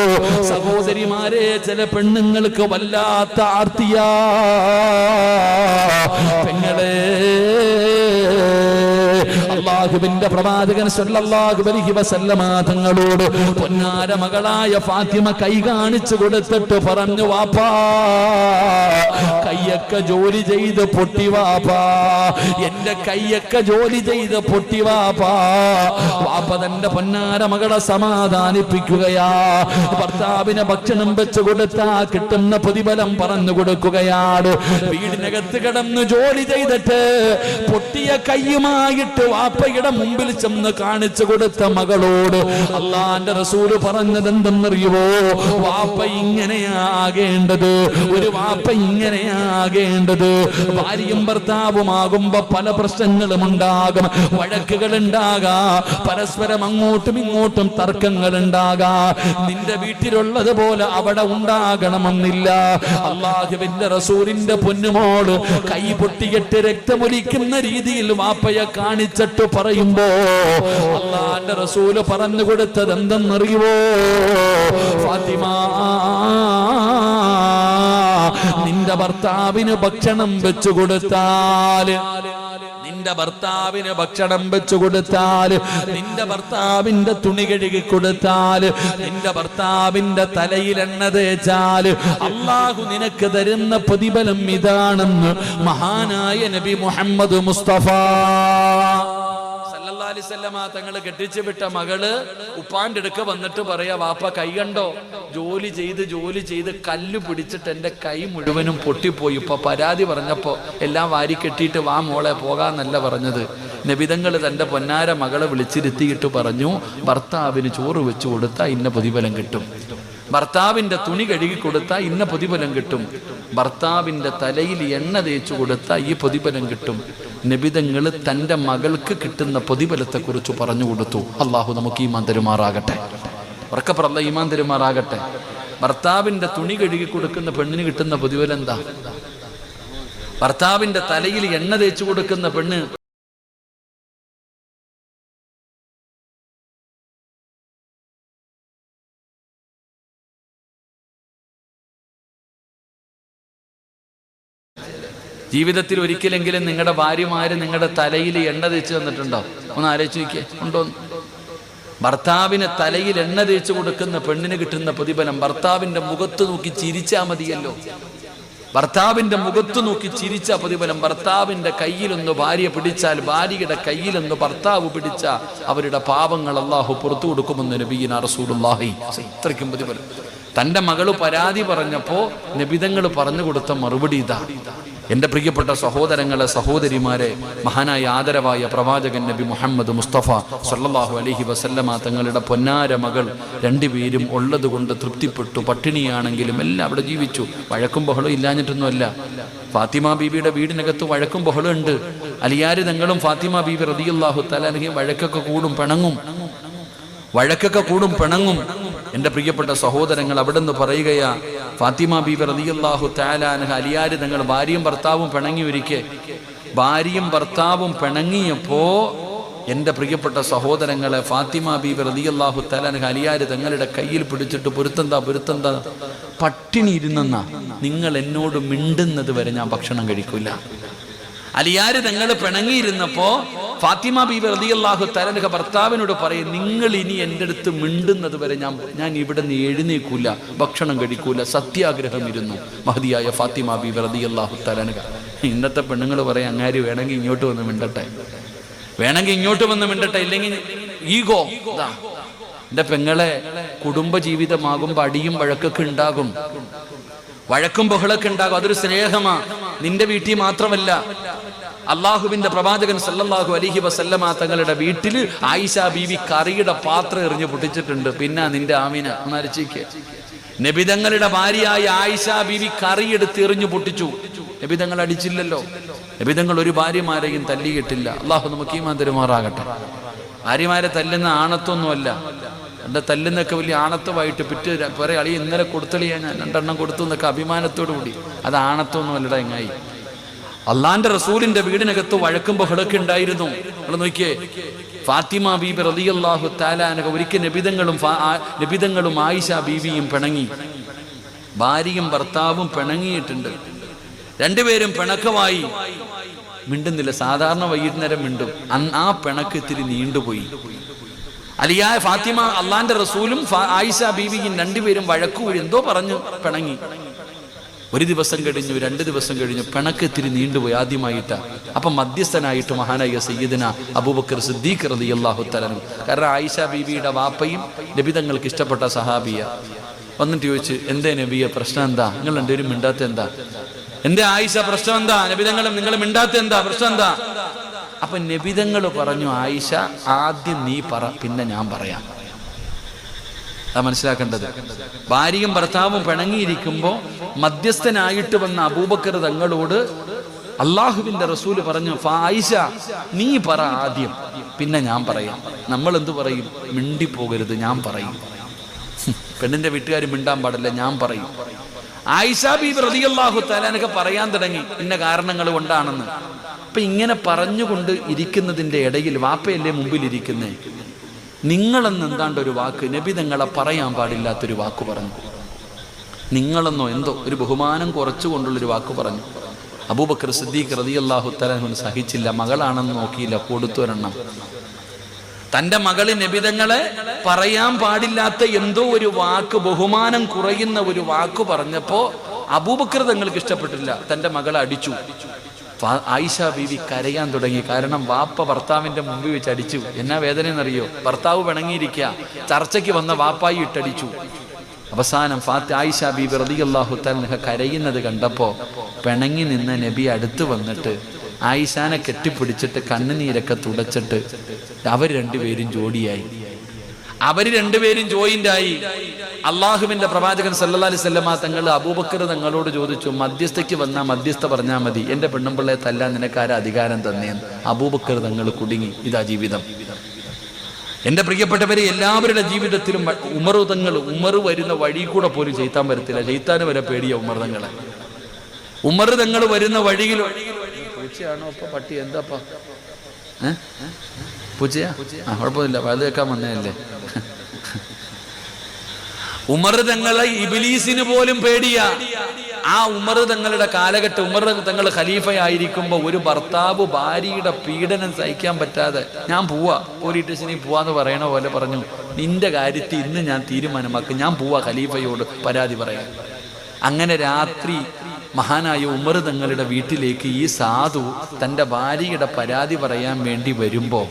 സഹോദരിമാരെ, ചില പെണ്ണുങ്ങൾക്ക് വല്ലാത്ത ആർത്തിയാ. പെങ്ങളെ, അല്ലാഹുവിന്റെ പ്രവാചകൻ സല്ലല്ലാഹു അലൈഹി വസല്ലമ തങ്ങളോട് പൊന്നാര മകളായ ഫാത്തിമ കൈ കാണിച്ചു കൊടുത്തിട്ട് പറഞ്ഞു, വാപ്പാ കയ്യൊക്കെ ജോലി ചെയ്ത് പൊട്ടി വാപ്പാ, എന്റെ കയ്യൊക്കെ ജോലി ചെയ്ത് പൊട്ടി വാപ്പാ. വാപ്പ തന്റെ പൊന്നാര മകളെ സമാധാനിപ്പിക്കുകയാ. ഭർത്താവിന് ഭക്ഷണം വെച്ചു കൊടുത്താ കിട്ടുന്ന പ്രതിഫലം പറഞ്ഞു കൊടുക്കുകയാണ്. വീടിനകത്ത് കിടന്ന് ജോലി ചെയ്തിട്ട് പൊട്ടിയ കയ്യുമായിട്ട് വാപ്പയുടെ മുമ്പിൽ ചെന്ന് കാണിച്ചു കൊടുത്ത മകളോട് അല്ലാഹുവിന്റെ റസൂല് പറഞ്ഞത് എന്തെന്നറിയുമോ? വാപ്പ ഇങ്ങനെയാകേണ്ടത്, ഒരു വാപ്പ ഇങ്ങനെയാകേണ്ടത്. ഭാര്യയും ഭർത്താവുമാകുമ്പോ പല പ്രശ്നങ്ങളും ഉണ്ടാകും, വഴക്കുകൾ ഉണ്ടാകാം, പരസ്പരം അങ്ങോട്ടും ഇങ്ങോട്ടും തർക്കങ്ങൾ ഉണ്ടാകാം. നിന്റെ വീട്ടിലുള്ളതുപോലെ അവിടെ ഉണ്ടാകണമെന്നില്ല. അല്ലാഹുവിന്റെ റസൂലിന്റെ പൊന്നുമോള് കൈ പൊട്ടിയിട്ട് രക്തമൊലിക്കുന്ന രീതിയിൽ വാപ്പയെ കാണിച്ചിട്ട് പറയുമ്പോ അല്ലാഹുവിന്റെ റസൂല് പറഞ്ഞു കൊടുത്തത് എന്തെന്നറിയുമോ? ഫാത്തിമ, നിന്റെ ഭർത്താവിന് ഭക്ഷണം വെച്ചു കൊടുത്താൽ, നിന്റെ ഭർത്താവിന് ഭക്ഷണം വെച്ചു കൊടുത്താൽ, നിന്റെ ഭർത്താവിന്റെ തുണി കഴുകി കൊടുത്താൽ, നിന്റെ ഭർത്താവിന്റെ തലയിൽ എണ്ണ തേച്ചാൽ അല്ലാഹു നിനക്ക് തരുന്ന പ്രതിഫലം ഇതാണെന്ന് മഹാനായ നബി മുഹമ്മദ് മുസ്തഫ സല്ലല്ലാഹു അലൈഹി വസല്ലമ തങ്ങൾ കെട്ടിച്ചു വിട്ട മകള് ഉപ്പാന്റെ അടുക്ക വന്നിട്ട് പറയാ, വാപ്പ കൈ കണ്ടോ, ജോലി ചെയ്ത് കല്ല് പിടിച്ചിട്ട് എന്റെ കൈ മുഴുവനും പൊട്ടിപ്പോയി. ഇപ്പൊ പരാതി പറഞ്ഞപ്പോ എല്ലാം വാരി കെട്ടിയിട്ട് വാ മോളെ പോകാന്നല്ല പറഞ്ഞത്. നബിതങ്ങൾ തന്റെ പൊന്നാര മകളെ വിളിച്ചിരുത്തിയിട്ട് പറഞ്ഞു, ഭർത്താവിന് ചോറ് വെച്ചു കൊടുത്താൽ ഇന്ന പ്രതിഫലം കിട്ടും, ഭർത്താവിന്റെ തുണി കഴുകി കൊടുത്താൽ ഇന്ന പ്രതിഫലം കിട്ടും, ഭർത്താവിന്റെ തലയിൽ എണ്ണ തേച്ചു കൊടുത്താൽ ഈ പ്രതിഫലം കിട്ടും. നബിതങ്ങൾ തൻ്റെ മകൾക്ക് കിട്ടുന്ന പ്രതിഫലത്തെക്കുറിച്ച് പറഞ്ഞു കൊടുത്തു. അള്ളാഹു നമുക്ക് ഈമാൻ തരുമാറാകട്ടെ. ഉറക്കപ്പറല്ല, ഈമാൻ തരുമാറാകട്ടെ. ഭർത്താവിൻ്റെ തുണി കഴുകി കൊടുക്കുന്ന പെണ്ണിന് കിട്ടുന്ന പ്രതിഫലം എന്താ? ഭർത്താവിൻ്റെ തലയിൽ എണ്ണ തേച്ചു കൊടുക്കുന്ന പെണ്ണ് ജീവിതത്തിൽ ഒരിക്കലെങ്കിലും നിങ്ങളുടെ ഭാര്യമാര് നിങ്ങളുടെ തലയിൽ എണ്ണ തേച്ച് തന്നിട്ടുണ്ടോ? ഒന്ന് ആലോചിച്ച് നോക്കിയേ, ഉണ്ടോ? ഭർത്താവിന് തലയിൽ എണ്ണ തേച്ച് കൊടുക്കുന്ന പെണ്ണിന് കിട്ടുന്ന പ്രതിഫലം ഭർത്താവിന്റെ മുഖത്ത് നോക്കി ചിരിച്ചാൽ മതിയല്ലോ. ഭർത്താവിന്റെ മുഖത്ത് നോക്കി ചിരിച്ച പ്രതിഫലം. ഭർത്താവിന്റെ കയ്യിലൊന്ന് ഭാര്യ പിടിച്ചാൽ, ഭാര്യയുടെ കയ്യിലൊന്ന് ഭർത്താവ് പിടിച്ചാൽ അവരുടെ പാപങ്ങൾ അള്ളാഹു പുറത്തു കൊടുക്കുമെന്ന് നബിയിന റസൂലുള്ളാഹി. ഇത്രയ്ക്കും പ്രതിഫലം. തൻ്റെ മകള് പരാതി പറഞ്ഞപ്പോൾ നബിതങ്ങൾ പറഞ്ഞു കൊടുത്ത മറുപടി ഇതാ. എൻ്റെ പ്രിയപ്പെട്ട സഹോദരങ്ങളെ, സഹോദരിമാരെ, മഹാനായ ആദരവായ പ്രവാചകൻ നബി മുഹമ്മദ് മുസ്തഫ സല്ലല്ലാഹു അലൈഹി വസല്ലമ തങ്ങളുടെ പൊന്നാര മകൾ രണ്ടുപേരും ഉള്ളത് കൊണ്ട് തൃപ്തിപ്പെട്ടു. പട്ടിണിയാണെങ്കിലും എല്ലാം അവിടെ ജീവിച്ചു. വഴക്കും ബഹളം ഇല്ലാഞ്ഞിട്ടൊന്നുമല്ല. ഫാത്തിമ ബീവിയുടെ വീടിനകത്ത് വഴക്കും ബഹളം ഉണ്ട്. അലിയാര് തങ്ങളും ഫാത്തിമ ബീവി റളിയല്ലാഹു തആല അൻഹ വഴക്കൊക്കെ കൂടും പിണങ്ങും. എൻ്റെ പ്രിയപ്പെട്ട സഹോദരങ്ങൾ, അവിടെ നിന്ന് പറയുകയാ, ഫാത്തിമ ബീബി റളിയല്ലാഹു തആല അൻഹ അലിയാര് തങ്ങൾ ഭാര്യയും ഭർത്താവും പിണങ്ങി. ഒരിക്കൽ ഭാര്യയും ഭർത്താവും പിണങ്ങിയപ്പോ എൻ്റെ പ്രിയപ്പെട്ട സഹോദരങ്ങളെ, ഫാത്തിമ ബീബി റളിയല്ലാഹു തആല അൻഹ അലിയാര് തങ്ങളുടെ കയ്യിൽ പിടിച്ചിട്ട് പൊരുത്തന്താ പട്ടിണി ഇരുന്നെന്നാ, നിങ്ങൾ എന്നോട് മിണ്ടുന്നത് വരെ ഞാൻ ഭക്ഷണം കഴിക്കൂല. അലിയാര് തങ്ങൾ പിണങ്ങിയിരുന്നപ്പോ ഫാത്തിമ ബീബി റളിയല്ലാഹു തആല അൻഹ ഭർത്താവിനോട് പറയും, നിങ്ങൾ ഇനി എൻ്റെ അടുത്ത് മിണ്ടുന്നത് വരെ ഞാൻ ഇവിടെ നിന്ന് എഴുന്നേക്കൂല, ഭക്ഷണം കഴിക്കൂല. സത്യാഗ്രഹം ഇരുന്നു മഹദിയായ ഫാത്തിമ ബീബി റളിയല്ലാഹു തആല അൻഹ. ഇന്നത്തെ പെണ്ണുങ്ങൾ പറയും, അങ്ങാര് വേണമെങ്കിൽ ഇങ്ങോട്ട് വന്ന് മിണ്ടട്ടെ, ഇല്ലെങ്കിൽ ഈഗോ. എൻ്റെ പെങ്ങളെ, കുടുംബജീവിതമാകുമ്പോൾ അടിയും വഴക്കൊക്കെ ഉണ്ടാകും, വഴക്കും ബഹളൊക്കെ ഉണ്ടാകും. അതൊരു സ്നേഹമാ. നിന്റെ വീട്ടിൽ മാത്രമല്ല, അള്ളാഹുവിന്റെ പ്രവാചകൻ സല്ലല്ലാഹു അലൈഹി വസല്ലമ തങ്ങളുടെ വീട്ടിൽ ആയിഷ ബീവി കറിയുടെ പാത്രം എറിഞ്ഞ് പൊട്ടിച്ചിട്ടുണ്ട്. പിന്നെ നിന്റെ ആമിന ഒന്നരച്ചിക്ക്. നബിതങ്ങളുടെ ഭാര്യയായ ആയിഷ ബീവി കറിയെടുത്ത് എറിഞ്ഞു പൊട്ടിച്ചു. നബിതങ്ങൾ അടിച്ചില്ലല്ലോ. നബിതങ്ങൾ ഒരു ഭാര്യമാരെയും തല്ലിയിട്ടില്ല. അള്ളാഹു നമുക്ക് ഈമാൻ തരുമാറാകട്ടെ. ഭാര്യമാരെ തല്ലുന്ന ആണത്തൊന്നുമല്ല. എൻ്റെ തല്ലുന്നൊക്കെ വലിയ ആണത്വമായിട്ട് പിറ്റ് പറയാ, അളി ഇന്നലെ കൊടുത്തളിയാ ഞാൻ 2 എണ്ണം കൊടുത്തു എന്നൊക്കെ അഭിമാനത്തോടു കൂടി. അത് ആണത്വമൊന്നുമല്ലടാ. എങ്ങായി അള്ളാന്റെ റസൂലിന്റെ വീടിനകത്ത് വഴക്കും ബഹളമൊക്കെ ഉണ്ടായിരുന്നു. നമ്മൾ നോക്കിയേ, ഫാത്തിമ ബീബി റളിയല്ലാഹു തആല അൻഹ ഒരിക്കൽ നബിതങ്ങളും ആയിഷ ബീവിയും പിണങ്ങി. ഭാര്യയും ഭർത്താവും പിണങ്ങിയിട്ടുണ്ട്. രണ്ടുപേരും പിണക്കമായി, മിണ്ടുന്നില്ല. സാധാരണ വൈകുന്നേരം മിണ്ടും. ആ പിണക്ക് ഇത്തിരി നീണ്ടുപോയി. അലിയായ ഫാത്തിമ, അള്ളാന്റെ റസൂലും ആയിഷ ബീവിയും രണ്ടുപേരും വഴക്കൂടി എന്തോ പറഞ്ഞു പിണങ്ങി. 1 ദിവസം കഴിഞ്ഞു, 2 ദിവസം കഴിഞ്ഞു, പിണക്ക് ഇത്തിരി നീണ്ടുപോയി ആദ്യമായിട്ടാ. അപ്പൊ മധ്യസ്ഥനായിട്ട് മഹാനായ സയ്യിദന അബൂബക്കർ സിദ്ദീഖ് റളിയല്ലാഹു തആല. കാരണം ആയിഷ ബീവിയുടെ വാപ്പയും നബിതങ്ങൾക്ക് ഇഷ്ടപ്പെട്ട സഹാബിയ. വന്നിട്ട് ചോദിച്ചു, എന്തേ നബിയെ പ്രശ്നം എന്താ? നിങ്ങൾ രണ്ടുപേരും മിണ്ടാത്ത എന്താ? എന്തേ ആയിഷ പ്രശ്നം എന്താ? നബിതങ്ങളും നിങ്ങൾ മിണ്ടാത്ത എന്താ? പ്രശ്നം എന്താ? അപ്പൊ നബിതങ്ങൾ പറഞ്ഞു, ആയിഷ ആദ്യം നീ പറ, പിന്നെ ഞാൻ പറയാം. അത് മനസ്സിലാക്കേണ്ടത്. ഭാര്യയും ഭർത്താവും പിണങ്ങിയിരിക്കുമ്പോ മധ്യസ്ഥനായിട്ട് വന്ന അബൂബക്കർ തങ്ങളോട് അള്ളാഹുവിന്റെ റസൂല് പറഞ്ഞു, ആയിഷ നീ പറ ആദ്യം, പിന്നെ ഞാൻ പറയാം. നമ്മൾ എന്തു പറയും? മിണ്ടിപ്പോകരുത്, ഞാൻ പറയും. പെണ്ണിന്റെ വീട്ടുകാർ മിണ്ടാൻ പാടില്ല, ഞാൻ പറയും. ആയിഷ ബീബി റളിയല്ലാഹു തആല അൻഹ പറയാൻ തുടങ്ങി, ഇന്ന കാരണങ്ങൾ കൊണ്ടാണെന്ന്. അപ്പൊ ഇങ്ങനെ പറഞ്ഞുകൊണ്ട് ഇരിക്കുന്നതിന്റെ ഇടയിൽ വാപ്പയല്ലേ മുമ്പിലിരിക്കുന്നേ, നിങ്ങളെന്ന് എന്താണ്ട് ഒരു വാക്ക് നബി തങ്ങളെ പറയാൻ പാടില്ലാത്തൊരു വാക്ക് പറഞ്ഞു. നിങ്ങളെന്നോ എന്തോ ഒരു ബഹുമാനം കുറച്ചുകൊണ്ടുള്ളൊരു വാക്ക് പറഞ്ഞു. അബൂബക്കർ സിദ്ദീഖ് റളിയല്ലാഹു തആല അൻഹു സഹിച്ചില്ല. മകളാണെന്ന് നോക്കിയില്ല, കൊടുത്തൊരെണ്ണം. തൻ്റെ മകള് നബിതങ്ങളെ പറയാൻ പാടില്ലാത്ത എന്തോ ഒരു വാക്ക്, ബഹുമാനം കുറയുന്ന ഒരു വാക്ക് പറഞ്ഞപ്പോ അബൂബക്കർ തങ്ങൾക്ക് ഇഷ്ടപ്പെട്ടില്ല. തൻ്റെ മകളെ അടിച്ചു. ആയിഷ ബീവി കരയാൻ തുടങ്ങി. കാരണം വാപ്പ ഭർത്താവിന്റെ മുമ്പിൽ വെച്ച് അടിച്ചു. എന്നാ വേദനയെന്നറിയോ? ഭർത്താവ് പിണങ്ങിയിരിക്കുക, ചർച്ചയ്ക്ക് വന്ന വാപ്പായി ഇട്ടടിച്ചു. അവസാനം ആയിഷ ബീബി റളിയല്ലാഹു തആല അൻഹ കരയുന്നത് കണ്ടപ്പോ പിണങ്ങി നിന്ന നബി അടുത്ത് വന്നിട്ട് ആയിഷാനെ കെട്ടിപ്പിടിച്ചിട്ട് കണ്ണുനീരൊക്കെ തുടച്ചിട്ട് അവർ രണ്ടുപേരും ജോഡിയായി. അവര് രണ്ടുപേരും ജോയിന്റായി. അള്ളാഹുവിന്റെ പ്രവാചകൻ സല്ലല്ലാഹു അലൈഹി വസല്ലമ തങ്ങൾ അബൂബക്കർ തങ്ങളോട് ചോദിച്ചു, മധ്യസ്ഥയ്ക്ക് വന്നാൽ മധ്യസ്ഥ പറഞ്ഞാൽ മതി, എന്റെ പെണ്ണുമ്പിള്ളയെ തല്ലാൻ നിനക്കാര അധികാരം തന്നേന്ന്. അബൂബക്കർ തങ്ങൾ കുടുങ്ങി. ഇതാ ജീവിതം. എന്റെ പ്രിയപ്പെട്ടവരെ, എല്ലാവരുടെ ജീവിതത്തിലും ഉമർ വരുന്ന വഴി കൂടെ പോലും ചെയ്ത്താൻ വരത്തില്ല. ചെയ്ത്താന് വരെ പേടിയ ഉമർ തങ്ങളെ. ഉമർ തങ്ങൾ വരുന്ന വഴിയിൽ പൂച്ചയാണോ അപ്പ പട്ടി എന്താപ്പ പൂച്ചയാ? കുഴപ്പമില്ല, വയത് കേൾക്കാൻ വന്നതല്ലേ. ഉമർ തങ്ങളെ ഇബ്ലീസിന് പോലും പേടിയാ. ആ ഉമർ തങ്ങളുടെ കാലഘട്ടം, ഉമർ തങ്ങൾ ഖലീഫയായിരിക്കുമ്പോ ഒരു ഭർത്താവ് ഭാര്യയുടെ പീഡനം സഹിക്കാൻ പറ്റാതെ ഞാൻ പോവാ, പോലീസ് സ്റ്റേഷനിൽ പോവാന്ന് പറയണ പോലെ പറഞ്ഞു, നിന്റെ കാര്യത്തിൽ ഇന്ന് ഞാൻ തീരുമാനമാക്കും, ഞാൻ പോവാ ഖലീഫയോട് പരാതി പറയാൻ. അങ്ങനെ രാത്രി മഹാനായ ഉമർ തങ്ങളുടെ വീട്ടിലേക്ക് ഈ സാധു തൻ്റെ ഭാര്യയുടെ പരാതി പറയാൻ വേണ്ടി വരുമ്പോ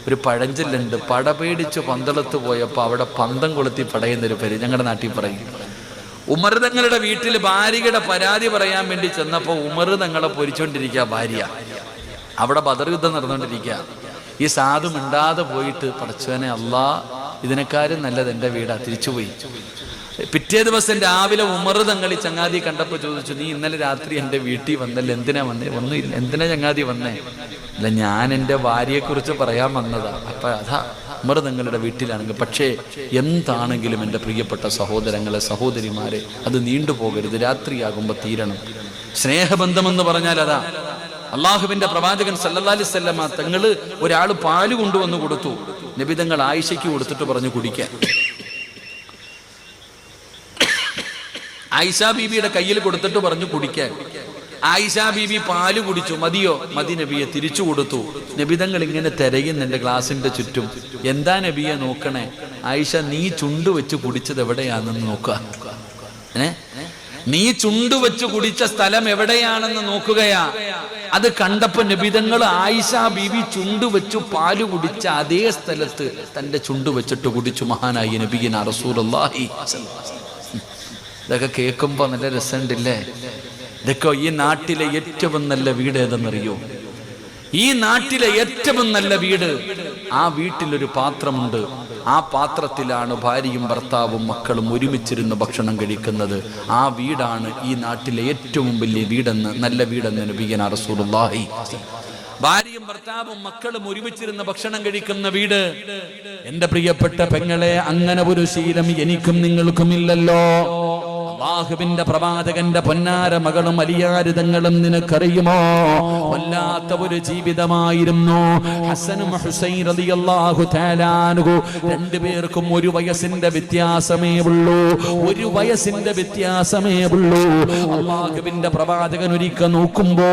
ഒരു പഴഞ്ചൊല്ലുണ്ട്, പട പേടിച്ച് പന്തളത്ത് പോയപ്പോൾ അവിടെ പന്തം കൊളുത്തി പടയുന്നൊരു പേര് ഞങ്ങളുടെ നാട്ടിൽ പറയും. ഉമർ തങ്ങളുടെ വീട്ടിൽ ഭാര്യയുടെ പരാതി പറയാൻ വേണ്ടി ചെന്നപ്പോൾ ഉമർ തങ്ങളെ പൊരിച്ചോണ്ടിരിക്കുക ഭാര്യ. അവിടെ ബദർ യുദ്ധം നടന്നുകൊണ്ടിരിക്കുക. ഈ സാധു മിണ്ടാതെ പോയിട്ട്, പടച്ചവനെ അല്ലാ, ഇതിനെക്കാരും നല്ലത് എൻ്റെ വീടാ, തിരിച്ചുപോയി. പിറ്റേ ദിവസം രാവിലെ ഉമർ തങ്ങൾ ഈ ചങ്ങാതി കണ്ടപ്പോൾ ചോദിച്ചു, നീ ഇന്നലെ രാത്രി എൻ്റെ വീട്ടിൽ വന്നല്ലേ, എന്തിനാ വന്നേ? ഒന്നുമില്ല. എന്തിനാ ചങ്ങാതി വന്നേ? അല്ല, ഞാൻ എൻ്റെ ഭാര്യയെക്കുറിച്ച് പറയാൻ വന്നതാ. അപ്പൊ അതാ ഉമർ തങ്ങളുടെ വീട്ടിലാണെങ്കിൽ. പക്ഷേ എന്താണെങ്കിലും എൻ്റെ പ്രിയപ്പെട്ട സഹോദരങ്ങളെ, സഹോദരിമാരെ, അത് നീണ്ടുപോകരുത്. രാത്രിയാകുമ്പോൾ തീരണം. സ്നേഹബന്ധമെന്ന് പറഞ്ഞാൽ അതാ. അള്ളാഹുവിന്റെ പ്രവാചകൻ സല്ലല്ലാഹു അലൈഹി വസല്ലമ തങ്ങൾ ഒരാൾ പാല് കൊണ്ടുവന്ന് കൊടുത്തു. നബി തങ്ങൾ ആയിഷയ്ക്ക് കൊടുത്തിട്ട് പറഞ്ഞു കുടിക്കാൻ. ആയിഷ ബീബിയുടെ കയ്യിൽ കൊടുത്തിട്ട് പറഞ്ഞു കുടിക്കാൻ. ആയിഷ ബീബി പാല് കുടിച്ചു. മതിയോ? മതി നബിയെ. തിരിച്ചു കൊടുത്തു. നബിതങ്ങൾ ഇങ്ങനെ തിരയുന്നുണ്ട് ഗ്ലാസിന്റെ ചുറ്റും. എന്താ നബിയെ നോക്കണേ? ആയിഷ, നീ ചുണ്ടുവെച്ച് കുടിച്ചത് എവിടെയാണെന്ന് നോക്കുക. നീ ചുണ്ടുവെച്ച് കുടിച്ച സ്ഥലം എവിടെയാണെന്ന് നോക്കുകയാ. അത് കണ്ടപ്പോ നബിതങ്ങൾ ആയിഷ ബീബി ചുണ്ടുവെച്ചു പാല് കുടിച്ച അതേ സ്ഥലത്ത് തന്റെ ചുണ്ടുവെച്ചിട്ട് കുടിച്ചു. മഹാനായി നബിയിന റസൂലുള്ളാഹി. ഇതൊക്കെ കേൾക്കുമ്പോ നല്ല രസമുണ്ടല്ലേ? ഇതൊക്കെ ഈ നാട്ടിലെ ഏറ്റവും നല്ല വീട് ഏതെന്നറിയോ? ഈ നാട്ടിലെ ഏറ്റവും നല്ല വീട്, ആ വീട്ടിലൊരു പാത്രമുണ്ട്. ആ പാത്രത്തിലാണ് ഭാര്യയും ഭർത്താവും മക്കളും ഒരുമിച്ചിരുന്ന് ഭക്ഷണം കഴിക്കുന്നത്. ആ വീടാണ് ഈ നാട്ടിലെ ഏറ്റവും വലിയ വീടെന്ന്, നല്ല വീടെന്ന് നബിയന റസൂലുള്ളാഹി. ഭാര്യയും ഭർത്താവും മക്കളും ഒരുമിച്ചിരുന്ന് ഭക്ഷണം കഴിക്കുന്ന വീട്. എന്റെ പ്രിയപ്പെട്ട പെങ്ങളെ, അങ്ങനെ ഒരു ശീലം എനിക്കും നിങ്ങൾക്കും ഇല്ലല്ലോ. അല്ലാഹുവിന്റെ പ്രവാചകന്റെ പൊന്നാര മകളും അലിയാരിതങ്ങളും നിനക്കറിയുമോ? വല്ലാത്ത ഒരു ജീവിതമായിരുന്നു. ഹസനും ഹുസൈൻ റളിയല്ലാഹു തആല അൻഹു രണ്ടുപേർക്കും 1 വയസ്സിന്റെ വ്യത്യാസമേ ഉള്ളൂ. 1 വയസ്സിന്റെ വ്യത്യാസമേ ഉള്ളൂ. അല്ലാഹുവിന്റെ പ്രവാചകൻ ഒരിക്കൽ നോക്കുമ്പോ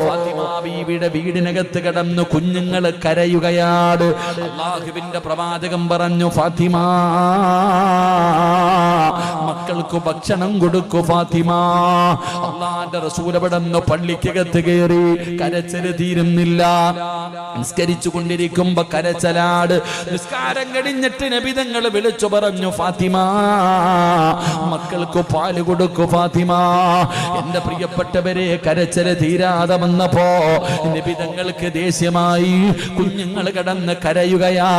ഫാത്തിമ ബീവിയുടെ വീടിനകത്ത് കിടന്ന് കുഞ്ഞുങ്ങൾ കരയുകയാണ്. അല്ലാഹുവിന്റെ പ്രവാചകൻ പറഞ്ഞു, ഫാത്തിമ, മക്കൾക്ക് ഭക്ഷണം കൊടുക്കൂ ഫാത്തിമ. അല്ലാഹുവിന്റെ റസൂൽ അവിടുന്ന് പള്ളിക്കകത്ത് കയറി. കരച്ചില് തീരുന്നില്ല. നിസ്കരിച്ചു കൊണ്ടിരിക്കുമ്പോ കരച്ചലാട്. നിസ്കാരം കഴിഞ്ഞിട്ട് നബി തങ്ങൾ വിളിച്ചു പറഞ്ഞു, ഫാത്തിമ, മക്കൾക്ക് പാല് കൊടുക്കൂ ഫാത്തിമ. എന്റെ പ്രിയപ്പെട്ടവരെ, കരച്ചില് തീരാതെ വന്നപ്പോ നബി തങ്ങൾക്ക് ദേഷ്യമായി. കുഞ്ഞുങ്ങൾ കിടന്ന് കരയുകയാ.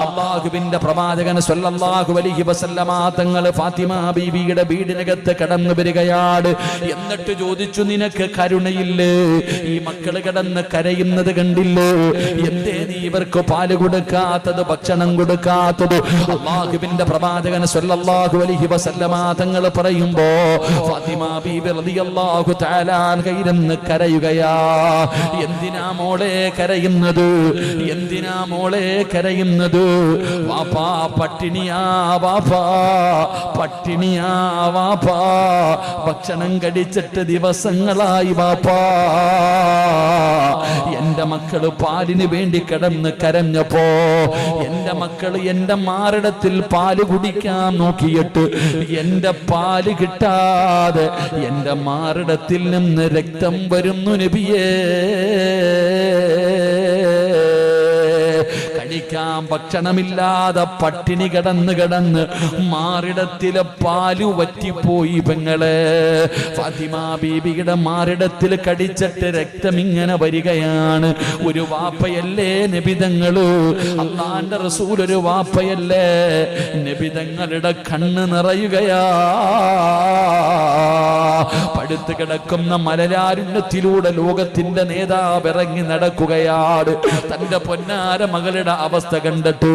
അല്ലാഹുവിന്റെ പ്രവാചകൻ സ്വല്ലല്ലാഹു അലൈഹി വസല്ലമ തങ്ങൾ ഫാത്തിമ ബീവിയുടെ വീടിനകത്ത് കടന്നു വരികയാണ്. എന്നിട്ട് ചോദിച്ചു, നിനക്ക് കരുണയില്ലേ? ഈ മക്കൾ കിടന്ന് കരയുന്നത് കണ്ടില്ലേ? എന്തേ നീ ഇവർക്ക് പാല് കൊടുക്കാത്തത്, ഭക്ഷണം കൊടുക്കാത്തത്? അല്ലാഹുവിന്റെ പ്രവാചകൻ സ്വല്ലല്ലാഹു അലൈഹി വസല്ലമ തങ്ങൾ പറയുമ്പോ ഫാത്തിമ ബീബി റളിയല്ലാഹു തആല അൻഹ ഇരുന്ന് കരയുകയാ. എന്തിനാ മോളെ കരയുന്നത്? എന്തിനാ മോളെ കരയുന്നത്? വാപ്പാ പട്ടിണിയാ, വാപ്പാ പട്ടിണിയാ, വാപ്പാ ഭക്ഷണം കഴിച്ചിട്ട് ദിവസങ്ങളായി, വാപ്പാ. എന്റെ മക്കള് പാലിന് വേണ്ടി കിടന്ന് കരഞ്ഞപ്പോ എന്റെ മക്കള് എന്റെ മാറിടത്തിൽ പാല് കുടിക്കാൻ നോക്കിയിട്ട് എന്റെ പാല് കിട്ടാതെ എന്റെ മാറിടത്തിൽ നിന്ന് രക്തം വരുന്നു നബിയേ. കഴിക്കാൻ ഭക്ഷണമില്ലാതെ പട്ടിണി കിടന്ന് മാറിടത്തിലെ പാല് വറ്റിപ്പോയി പെങ്ങളെ. ഫാത്തിമ ബീബിയുടെ മാറിടത്തിൽ കടിച്ചിട്ട് രക്തം ഇങ്ങനെ വരികയാണ്. ഒരു വാപ്പയല്ലേ നബിതങ്ങള്, അള്ളാന്റെ റസൂൽ ഒരു വാപ്പയല്ലേ? നബിതങ്ങളുടെ കണ്ണ് നിറയുകയാ. പടുത്തു കിടക്കുന്ന മലരാരുണ്യത്തിലൂടെ ലോകത്തിന്റെ നേതാവ് ഇറങ്ങി നടക്കുകയാണ്. തന്റെ പൊന്നാര മകളുടെ അവസ്ഥ കണ്ടിട്ട്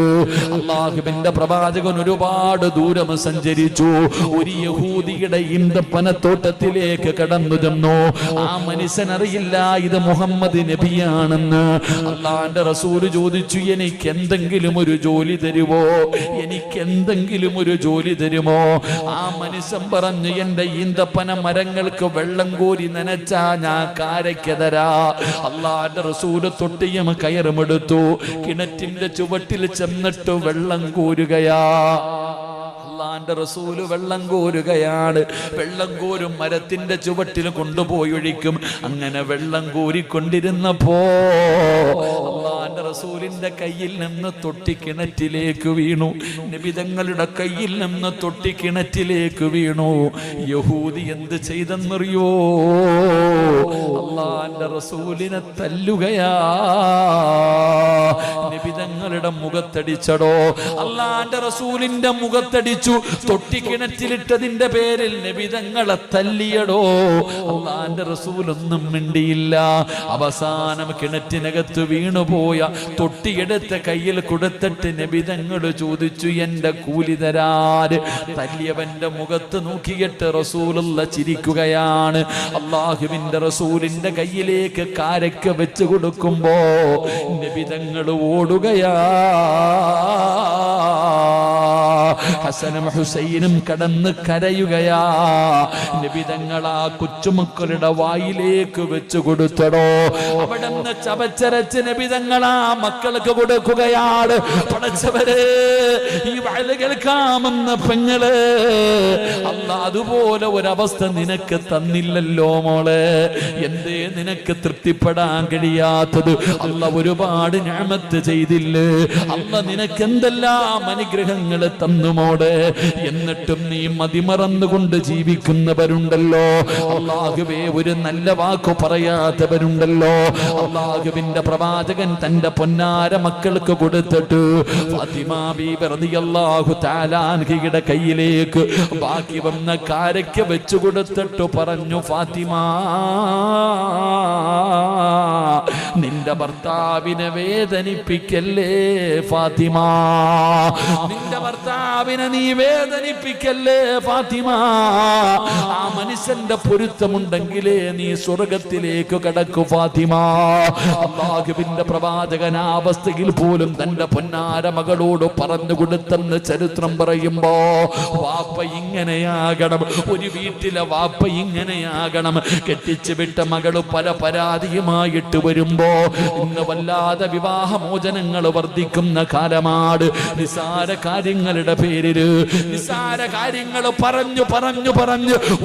അള്ളാഹുവിന്റെ പ്രവാചകൻ ഒരുപാട് ദൂരം സഞ്ചരിച്ചു. ഒരു യഹൂദിയുടെ ഈന്തപ്പനത്തോട്ടത്തിലേക്ക് കടന്നു ചെന്നു. ആ മനുഷ്യനറിയില്ല ഇത് മുഹമ്മദ് നബിയാണെന്ന്. അള്ളാന്റെ റസൂല് ചോദിച്ചു, എനിക്ക് എന്തെങ്കിലും ഒരു ജോലി തരുമോ? എനിക്ക് എന്തെങ്കിലും ഒരു ജോലി തരുമോ? ആ മനുഷ്യൻ പറഞ്ഞു, എന്റെ ഈന്തപ്പന മരങ്ങൾക്ക് വെള്ളം കോരി നനച്ചാ ഞാൻ കാരയ്ക്ക് തരാ. അള്ളാന്റെ റസൂല് തൊട്ടിയും കയറുമെടുത്തു. കിണറ്റിന്റെ ചുവട്ടിൽ ചെന്നിട്ട് വെള്ളം കോരുകയാ. അള്ളാന്റെ റസൂല് വെള്ളം കോരുകയാണ്. വെള്ളം കോരും മരത്തിന്റെ ചുവട്ടിൽ കൊണ്ടുപോയി ഒഴിക്കും. അങ്ങനെ വെള്ളം കോരിക്കൊണ്ടിരുന്നപ്പോ അള്ളാന്റെ റസൂലിന്റെ കയ്യിൽ നിന്ന് തൊട്ടി കിണറ്റിലേക്ക് വീണു. നബിതങ്ങളുടെ കയ്യിൽ നിന്ന് തൊട്ടി കിണറ്റിലേക്ക് വീണു. യഹൂദി എന്ത് ചെയ്തെന്നറിയോ? അള്ളാന്റെ റസൂലിനെ തല്ലുകയാ. നബിതങ്ങളുടെ മുഖത്തടിച്ചടോ. അള്ളാന്റെ റസൂലിന്റെ മുഖത്തടിച്ചു. തൊട്ടി കിണറ്റിലിട്ടതിന്റെ പേരിൽ നബിതങ്ങളെ തല്ലിയടോ. അള്ളാന്റെ റസൂലൊന്നും മിണ്ടിയില്ല. അവസാനം കിണറ്റിനകത്ത് വീണുപോയ തൊട്ടിയെടുത്ത് കയ്യിൽ കൊടുത്തിട്ട് നബിതങ്ങൾ ചോദിച്ചു, എന്റെ കൂലി തരാര്? തല്ലിയവന്റെ മുഖത്ത് നോക്കിയിട്ട് റസൂലുള്ള ചിരിക്കുകയാണ്. അള്ളാഹുവിന്റെ റസൂലിന്റെ കയ്യിലേക്ക് കാരയ്ക്ക് വെച്ച് കൊടുക്കുമ്പോ നബിതങ്ങൾ ഓടുകയാ. ഹസനും ഹുസൈനും കടന്ന് കരയുകയാ. നബിതങ്ങൾ ആ കൊച്ചുമക്കളുടെ വായിലേക്ക് വെച്ച് കൊടുത്തടോ. അവിടെ നിന്ന് ചവച്ചരച്ച് നബിതങ്ങൾ ആ മക്കൾക്ക് കൊടുക്കുകയാണ്. പടച്ചവരെ, ഈ വയല് കേൾക്കാമെന്ന പെങ്ങള്, അല്ലാ അതുപോലെ ഒരവസ്ഥ നിനക്ക് തന്നില്ലല്ലോ മോളെ. എന്തേ നിനക്ക് തൃപ്തിപ്പെടാൻ കഴിയാത്തത്? അല്ല ഒരുപാട് നിഅമത്ത് ചെയ്തില്ലേ? അല്ല നിനക്ക് എന്തെല്ലാം അനുഗ്രഹങ്ങൾ തന്നു മോളെ. എന്നിട്ടും നീ മതിമറന്നുകൊണ്ട് ജീവിക്കുന്നവരുണ്ടല്ലോ. അല്ലാഹുവേ, ഒരു നല്ല വാക്കു പറയാത്തവരുണ്ടല്ലോ. അല്ലാഹുവിന്റെ പ്രവാചകൻ തന്റെ പൊന്നാര മക്കൾക്ക് കൊടുത്തിട്ട് ഫാത്തിമ ബീബി റളിയല്ലാഹു തആല അൻഹയുടെ കയ്യിലേക്ക് ബാക്കി വന്ന കാരയ്ക്ക് വെച്ചു കൊടുത്തിട്ട് പറഞ്ഞു, ഫാത്തിമ, നിന്റെ ഭർത്താവിനെ വേദനിപ്പിക്കല്ലേ ഫാത്തിമ. നിന്റെ ഭർത്താവിനെ നീ വേദനിപ്പിക്കല്ലേ ഫാത്തിമ. ആ മനുഷ്യന്റെ പൊരുത്തമുണ്ടെങ്കിലേ നീ സ്വർഗത്തിലേക്ക് കടക്കു ഫാത്തിമ. അല്ലാഹുവിന്റെ പ്രവാചകൻ ആ അവസ്ഥയിൽ പോലും തന്റെ പൊന്നാര മകളോട് പറഞ്ഞു കൊടുത്തെന്ന് ചരിത്രം പറയുമ്പോ, വാപ്പ ഇങ്ങനെയാകണം, ഒരു വീട്ടിലെ വാപ്പ ഇങ്ങനെയാകണം. കെട്ടിച്ചു വിട്ട മകള് പല പരാതിയുമായിട്ട് വരുമ്പോ ഇന്ന് വല്ലാതെ വിവാഹമോചനങ്ങൾ വർദ്ധിക്കുന്ന കാലമാണ്. നിസാര കാര്യങ്ങളുടെ പേരില് നിസാര കാര്യങ്ങൾ പറഞ്ഞു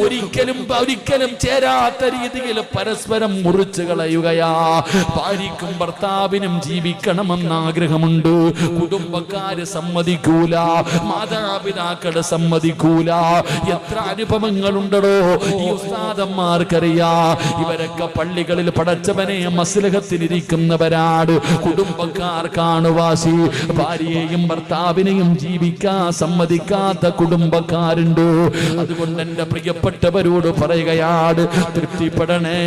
ഒരിക്കലും ചേരാത്ത രീതിയിൽ പരസ്പരം മുറിച്ചു കളയുകയാ. ഭാര്യയ്ക്കും ഭർത്താവിനും ജീവിക്കണമെന്ന് ആഗ്രഹമുണ്ട്. കുടുംബക്കാര് സമ്മതിക്കൂല, മാതാപിതാക്കള് സമ്മതിക്കൂല. എത്ര അനുഭവങ്ങളുണ്ടോ ഈ ഉസ്താദന്മാർക്കറിയാ. ഇവരൊക്കെ പള്ളികളിൽ പടച്ചവനെ മസ്ലഹത്തിലിരിക്കുന്നവരാണ്. കുടുംബക്കാർക്കാണ് വാശി. ഭാര്യയെയും ഭർത്താവിനെയും ജീവിക്കാൻ സമ്മതിക്കാത്ത കുടുംബക്കാരുണ്ട്. അതുകൊണ്ട് എന്റെ പ്രിയപ്പെട്ടവരോട് പറയുകയാണ്, തൃപ്തിപ്പെടണേ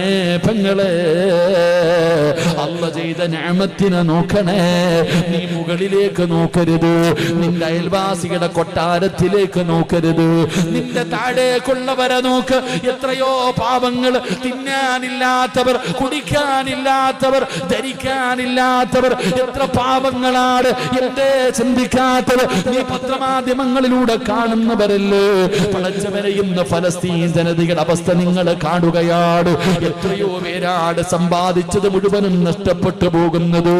പെങ്ങളെ. അല്ല ചെയ്ത നിഅമത്തിനെ നോക്കണേ. നീ മുകളിലേക്ക് നോക്കരുത്. നിന്റെ അയൽവാസിയുടെ കൊട്ടാരത്തിലേക്ക് നോക്കരുത്. നിന്റെ താഴേക്കുള്ളവരെ നോക്ക്. എത്രയോ പാവങ്ങൾ, തിന്നാനില്ലാത്തവർ, കുടിക്കാനില്ലാത്തവർ, ധരിക്കാനില്ലാത്തവർ, എത്ര പാവങ്ങളാണ്. എന്തേ ചിന്തിക്കാത്തവർ? നീ പത്രമാധ്യമങ്ങളിലൂടെ കാണുന്നവരല്ലേ. പടച്ചവനെ, ഇന്ന് ഫലസ്തീൻ ജനതയുടെ അവസ്ഥ നിങ്ങൾ കാണുകയാണ്. എത്രയോ പേരാണ് സമ്പാദിച്ചത് മുഴുവനും നഷ്ടപ്പെട്ടു പോകുന്നത്.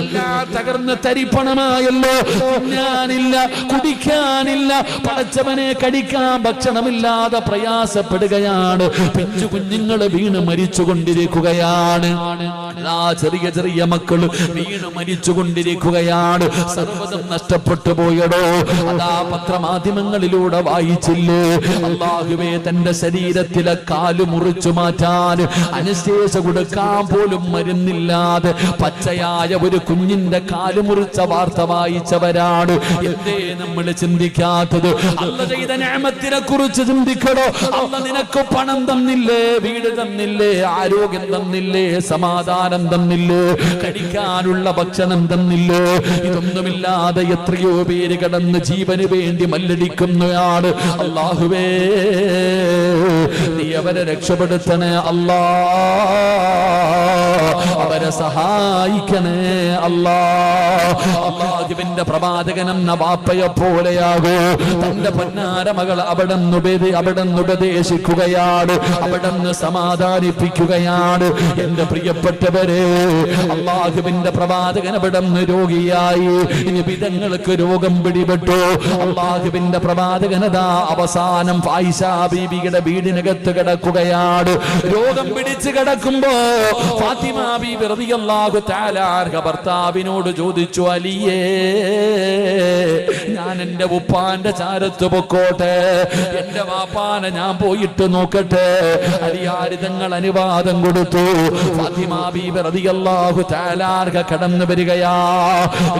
എല്ലാം തകർന്ന് തരിപ്പണമായല്ലോ. തിന്നാനില്ല, കുടിക്കാനില്ല. പടച്ചവനെ, കഴിക്കാൻ ഭക്ഷണമില്ലാതെ പ്രയാസപ്പെടുകയാണ്. പിഞ്ചു കുഞ്ഞുങ്ങൾ വീണ് മരിച്ചുകൊണ്ടിരിക്കുകയാണ്. അതാ ചെറിയ ചെറിയ മക്കൾ വീണ് മരിച്ചുകൊണ്ടിരിക്കുകയാണ്. സർവ്വതും നഷ്ടപ്പെട്ടു പോയടോ. അതാ പത്രമാധ്യമങ്ങളിലൂടെ വായിച്ചില്ലേ, അല്ലാഹുവേ തന്റെ ശരീരത്തിലെ കാല് മുറിച്ചു മാറ്റാൻ അനസ്തേസ കൊടുക്കാൻ പോലും മരുന്നില്ലാതെ പച്ചയായ ഒരു കുഞ്ഞിന്റെ കാല് മുറിച്ച വാർത്ത വായിച്ചവരാണ്. എന്തേ നമ്മൾ ചിന്തിക്കാത്തത്? അല്ല ചെയ്ത നിഅമത്തിനെ കുറിച്ച് ചിന്തിക്കണോ? അല്ല നിനക്ക് പണം തന്നില്ലേ, വീട് തന്നില്ലേ, ആരോഗ്യം തന്നില്ലേ, സമാധാനം തന്നില്ലേ, കഴിക്കാനുള്ള ഭക്ഷണം തന്നില്ലേ? ഇതൊന്നുമില്ലാതെ എത്രയോ പേര് കടന്ന് ജീവന് വേണ്ടി മല്ലടിക്കുന്നയാള്. അല്ലാഹുവേ നീ അവരെ രക്ഷപ്പെടുത്തണേ അല്ലാ, അവരെ സഹായിക്കണേ അല്ലാ. അല്ലാഹുവിന്റെ പ്രവാചകൻ എന്ന വാപ്പയെ പോലെയാകൂ. തന്റെ പൊന്നാര മകൾ അവിടുന്ന് ഉപദേശിക്കുകയാണ്, അവിടുന്ന് സമാധാനിപ്പിക്കുകയാണ്. എന്റെ പ്രിയപ്പെട്ടവരെ, അല്ലാഹുവിന്റെ പ്രവാചകൻ അവിടുന്ന് രോഗിയായി, ഇനി വിധങ്ങൾക്ക് രോഗം പിടിപെട്ടു. അല്ലാഹുവിന്റെ പ്രവാചകനതാ അവസാനം ആയിഷ ബീവിയുടെ വീടിനകത്ത് കിടക്കുകയാണ്. രോഗം പിടിച്ച് കിടക്കുമ്പോ ഫാത്തിമ ബീവി റളിയല്ലാഹു തആല അൻഹ ഭർത്താവിനോട് ചോദിച്ചു, അലിയേ ഞാൻ എന്റെ ഉപ്പാന്റെ ചാരത്ത് പൊക്കോട്ടെ, എന്റെ വാപ്പാനെ ഞാൻ പോയിട്ട് നോക്കട്ടെ? അലിയാര് തങ്ങൾ അനുവാദം കൊടുത്തു. ഫാത്തിമ ബീവി റളിയല്ലാഹു തആല അൻഹ കടന്നു വരികയാ.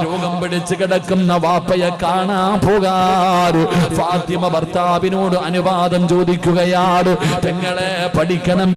രോഗം പിടിച്ച് കിടക്കുന്ന വാപ്പയെ കാണാൻ പോകാൻ ഫാത്തിമ ഭർത്താവിനോട് അനുവാദം ചോദിക്കുകയാണ്. പെങ്ങളെ പഠിക്കണം,